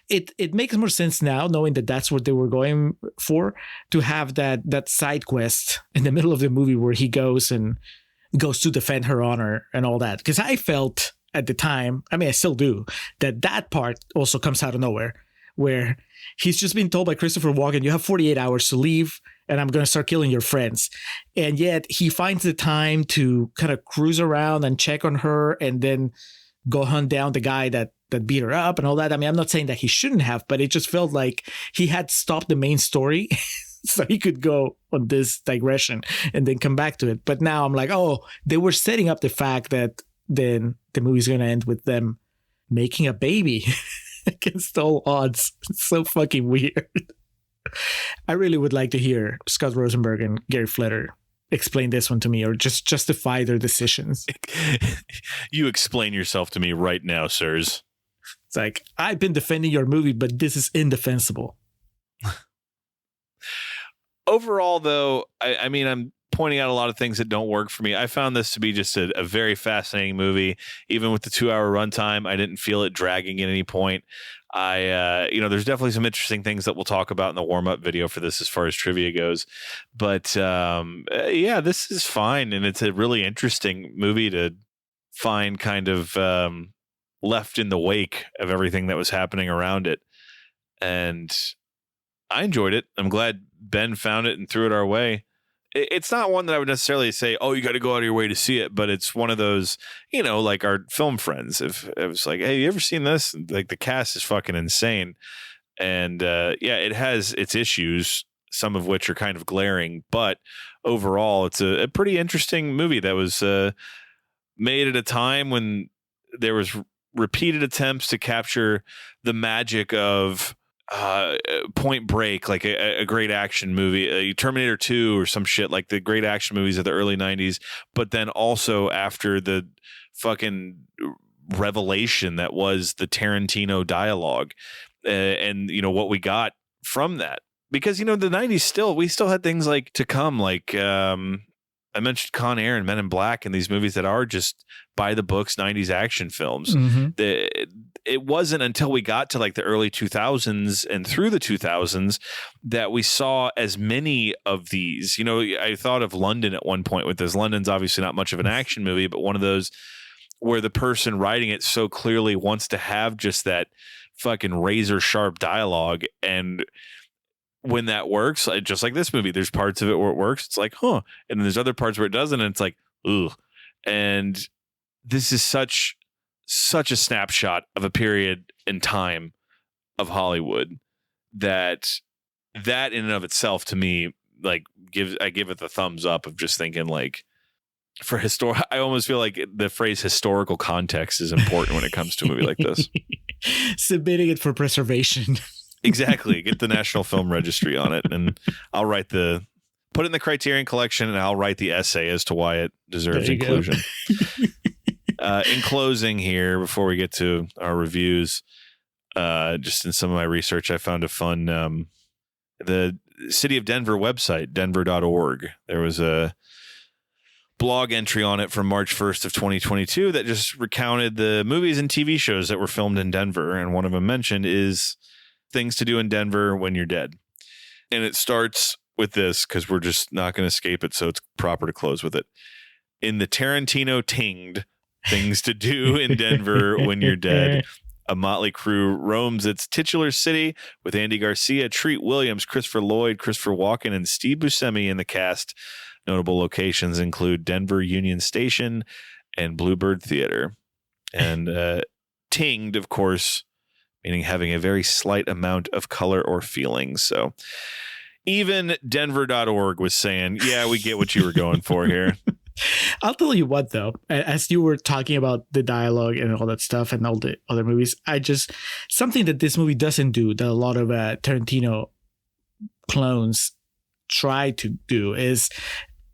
[SPEAKER 3] It makes more sense now, knowing that that's what they were going for, to have that side quest in the middle of the movie where he goes to defend her honor and all that. Because I felt at the time, I mean, I still do, that part also comes out of nowhere, where he's just been told by Christopher Walken, you have 48 hours to leave and I'm going to start killing your friends. And yet he finds the time to kind of cruise around and check on her and then go hunt down the guy that beat her up and all that. I mean, I'm not saying that he shouldn't have, but it just felt like he had stopped the main story so he could go on this digression and then come back to it. But now I'm like, oh, they were setting up the fact that then the movie's going to end with them making a baby against all odds. It's so fucking weird. I really would like to hear Scott Rosenberg and Gary Fletter explain this one to me, or just justify their decisions.
[SPEAKER 4] You explain yourself to me right now, sirs.
[SPEAKER 3] It's like, I've been defending your movie, but this is indefensible.
[SPEAKER 4] Overall, though, I mean, I'm pointing out a lot of things that don't work for me. I found this to be just a very fascinating movie. Even with the 2-hour runtime, I didn't feel it dragging at any point. There's definitely some interesting things that we'll talk about in the warm-up video for this as far as trivia goes. But this is fine. And it's a really interesting movie to find kind of left in the wake of everything that was happening around it. And I enjoyed it. I'm glad Ben found it and threw it our way. It's not one that I would necessarily say, oh, you got to go out of your way to see it. But it's one of those, like our film friends. If it was like, hey, you ever seen this? Like, the cast is fucking insane. And it has its issues, some of which are kind of glaring. But overall, it's a pretty interesting movie that was made at a time when there was repeated attempts to capture the magic of Point Break, like a great action movie, Terminator 2 or some shit, like the great action movies of the early 90s. But then also after the fucking revelation that was the Tarantino dialogue and what we got from that. Because, the 90s we still had things like to come, like I mentioned Con Air and Men in Black and these movies that are just by the books 90s action films. Mm-hmm. It wasn't until we got to like the early 2000s and through the 2000s that we saw as many of these. I thought of London at one point with this. London's obviously not much of an action movie, but one of those where the person writing it so clearly wants to have just that fucking razor sharp dialogue. And when that works, just like this movie, there's parts of it where it works. It's like, huh. And then there's other parts where it doesn't. And it's like, ooh. And this is such a snapshot of a period in time of Hollywood that in and of itself, to me, like I give it the thumbs up of just thinking like, for I almost feel like the phrase historical context is important when it comes to a movie like this.
[SPEAKER 3] Submitting it for preservation.
[SPEAKER 4] Exactly. Get the National Film Registry on it, and I'll put it in the Criterion Collection, and I'll write the essay as to why it deserves inclusion. In closing here, before we get to our reviews, just in some of my research, I found a fun, the City of Denver website, denver.org. There was a blog entry on it from March 1st of 2022 that just recounted the movies and TV shows that were filmed in Denver. And one of them mentioned is things to do in Denver when you're dead. And it starts with this because we're just not going to escape it. So it's proper to close with it. In the Tarantino tinged things to do in Denver when you're dead, a motley crew roams its titular city with Andy Garcia, Treat Williams, Christopher Lloyd, Christopher Walken, and Steve Buscemi in the cast. Notable locations include Denver Union Station and Bluebird Theater. And tinged, of course, meaning having a very slight amount of color or feelings. So even Denver.org was saying, yeah, we get what you were going for here.
[SPEAKER 3] I'll tell you what, though, as you were talking about the dialogue and all that stuff and all the other movies, something that this movie doesn't do that a lot of Tarantino clones try to do is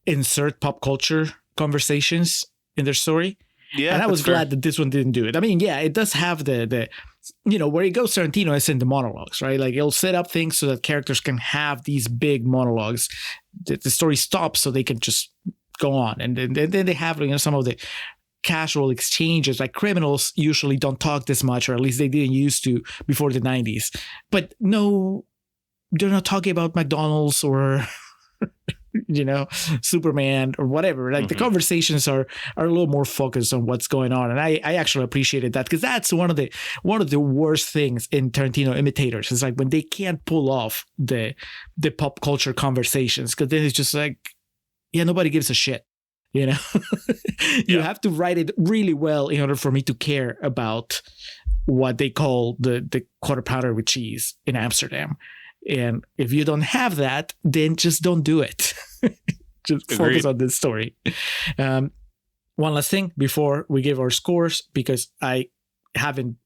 [SPEAKER 3] insert pop culture conversations in their story. Yeah, and I was glad that this one didn't do it. I mean, yeah, it does have the where it goes Tarantino is in the monologues, right? Like it'll set up things so that characters can have these big monologues. The story stops so they can just go on. And then they have some of the casual exchanges. Like criminals usually don't talk this much, or at least they didn't used to before the 90s. But no, they're not talking about McDonald's or Superman or whatever. Like the conversations are a little more focused on what's going on. And I actually appreciated that, because that's one of the worst things in Tarantino imitators. It's like when they can't pull off the pop culture conversations, because then it's just like, yeah, nobody gives a shit. You have to write it really well in order for me to care about what they call the quarter pounder with cheese in Amsterdam. And if you don't have that, then just don't do it. Just focus on this story. One last thing before we give our scores, because I haven't,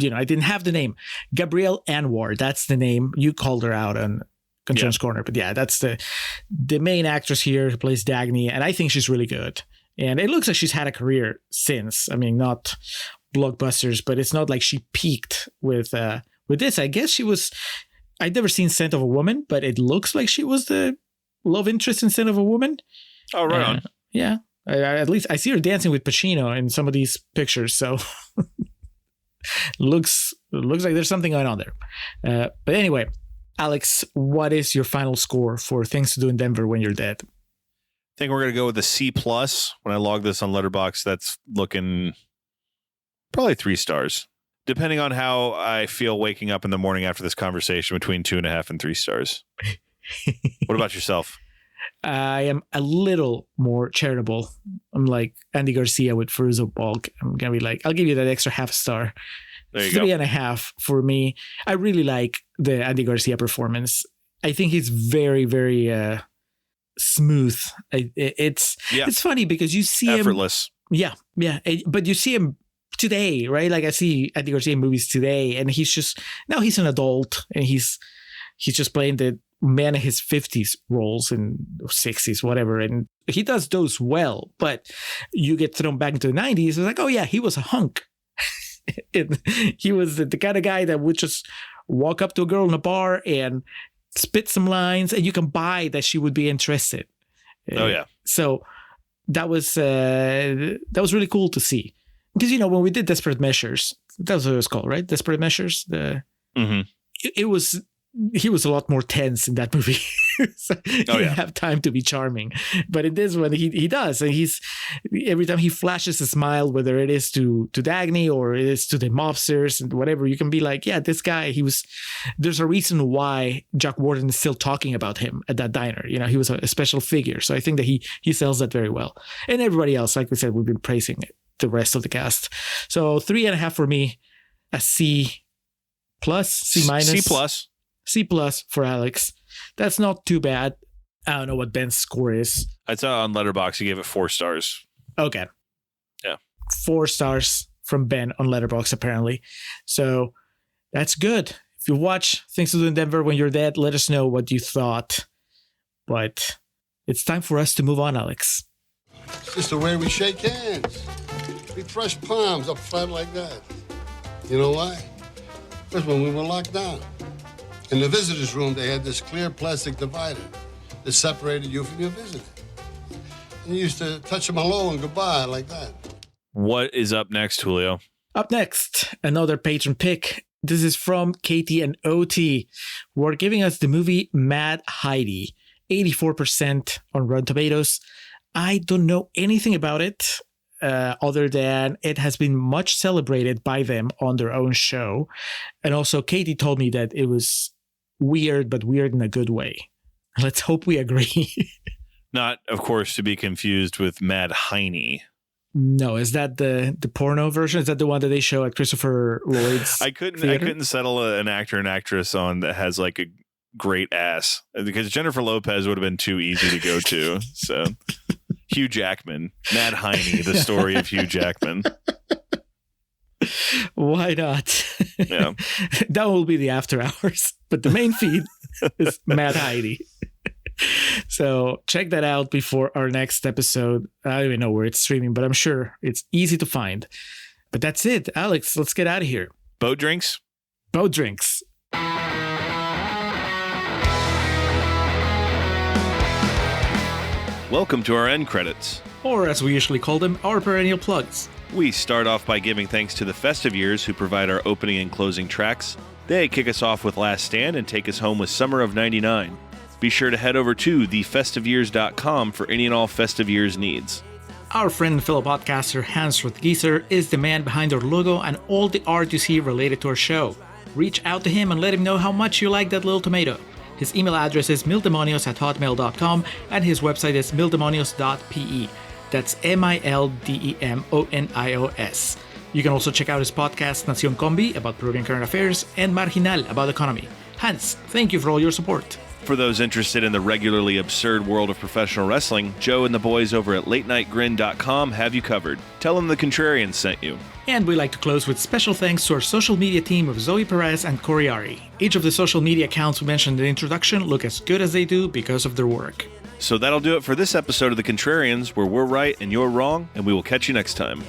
[SPEAKER 3] I didn't have the name. Gabrielle Anwar, that's the name. You called her out on Concerns Corner. But yeah, that's the main actress here who plays Dagny. And I think she's really good. And it looks like she's had a career since. I mean, not blockbusters, but it's not like she peaked with this. I guess she was... I'd never seen Scent of a Woman, but it looks like she was the love interest in Scent of a Woman. Oh, right on. Yeah. At least I see her dancing with Pacino in some of these pictures. So looks like there's something going on there. But anyway, Alex, what is your final score for Things to Do in Denver When You're Dead?
[SPEAKER 4] I think we're going to go with a C+. When I log this on Letterboxd, that's looking probably 3 stars. Depending on how I feel waking up in the morning after this conversation, between 2.5 and 3 stars. What about yourself?
[SPEAKER 3] I am a little more charitable. I'm like Andy Garcia with Feruza Balk. I'm going to be like, I'll give you that extra half star.
[SPEAKER 4] There you go.
[SPEAKER 3] 3.5 for me. I really like the Andy Garcia performance. I think he's very, very smooth. It's funny because you see
[SPEAKER 4] effortless.
[SPEAKER 3] Yeah. But you see him today, right? Like I see Andy Garcia movies today, and he's an adult, and he's just playing the man in his 50s roles and 60s, whatever, and he does those well. But you get thrown back into the 90s, it's like, oh yeah, he was a hunk. He was the kind of guy that would just walk up to a girl in a bar and spit some lines, and you can buy that she would be interested.
[SPEAKER 4] Oh yeah.
[SPEAKER 3] So that was really cool to see. Because, when we did Desperate Measures, that was what it was called, right? Desperate Measures. He was a lot more tense in that movie. So he didn't have time to be charming. But in this one, he does. And every time he flashes a smile, whether it is to Dagny or it is to the mobsters and whatever, you can be like, yeah, this guy, there's a reason why Jack Warden is still talking about him at that diner. He was a special figure. So I think that he sells that very well. And everybody else, like we said, we've been praising it. The rest of the cast. So 3.5 for me, a C+, C-, C+ for Alex. That's not too bad. I don't know what Ben's score is.
[SPEAKER 4] I saw on Letterboxd, he gave it 4 stars.
[SPEAKER 3] Okay.
[SPEAKER 4] Yeah.
[SPEAKER 3] 4 stars from Ben on Letterboxd, apparently. So that's good. If you watch Things to Do in Denver When You're Dead, let us know what you thought. But it's time for us to move on, Alex.
[SPEAKER 8] It's just the way we shake hands. We thrust palms up front like that. You know why? Because when we were locked down, in the visitor's room, they had this clear plastic divider that separated you from your visitor. And you used to touch them hello and goodbye like that.
[SPEAKER 4] What is up next, Julio?
[SPEAKER 3] Up next, another patron pick. This is from Katie and OT, who are giving us the movie Mad Heidi, 84% on Rotten Tomatoes. I don't know anything about it. Other than it has been much celebrated by them on their own show. And also Katie told me that it was weird, but weird in a good way. Let's hope we agree.
[SPEAKER 4] Not, of course, to be confused with Mad Heine.
[SPEAKER 3] No, is that the porno version? Is that the one that they show at Christopher Lloyd's
[SPEAKER 4] I couldn't settle an actor and actress on that has like a great ass, because Jennifer Lopez would have been too easy to go to. So Hugh Jackman, Mad Heine, the story of Hugh Jackman.
[SPEAKER 3] Why not?
[SPEAKER 4] Yeah.
[SPEAKER 3] That will be the after hours. But the main feed is Mad Heidi. So check that out before our next episode. I don't even know where it's streaming, but I'm sure it's easy to find. But that's it. Alex, let's get out of here.
[SPEAKER 4] Boat drinks?
[SPEAKER 3] Boat drinks.
[SPEAKER 4] Welcome to our end credits.
[SPEAKER 3] Or as we usually call them, our perennial plugs.
[SPEAKER 4] We start off by giving thanks to the Festive Years who provide our opening and closing tracks. They kick us off with Last Stand and take us home with Summer of '99. Be sure to head over to thefestiveyears.com for any and all festive years needs.
[SPEAKER 3] Our friend and fellow podcaster Hans Rothgieser is the man behind our logo and all the art you see related to our show. Reach out to him and let him know how much you like that little tomato. His email address is mildemonios@hotmail.com and his website is mildemonios.pe. That's MILDEMONIOS. You can also check out his podcast Nación Combi about Peruvian current affairs and Marginal about economy. Hans, thank you for all your support.
[SPEAKER 4] For those interested in the regularly absurd world of professional wrestling, Joe and the boys over at latenightgrin.com have you covered. Tell them the Contrarians sent you.
[SPEAKER 3] And we like to close with special thanks to our social media team of Zoe Perez and Corey Ari. Each of the social media accounts we mentioned in the introduction look as good as they do because of their work.
[SPEAKER 4] So that'll do it for this episode of The Contrarians, where we're right and you're wrong, and we will catch you next time.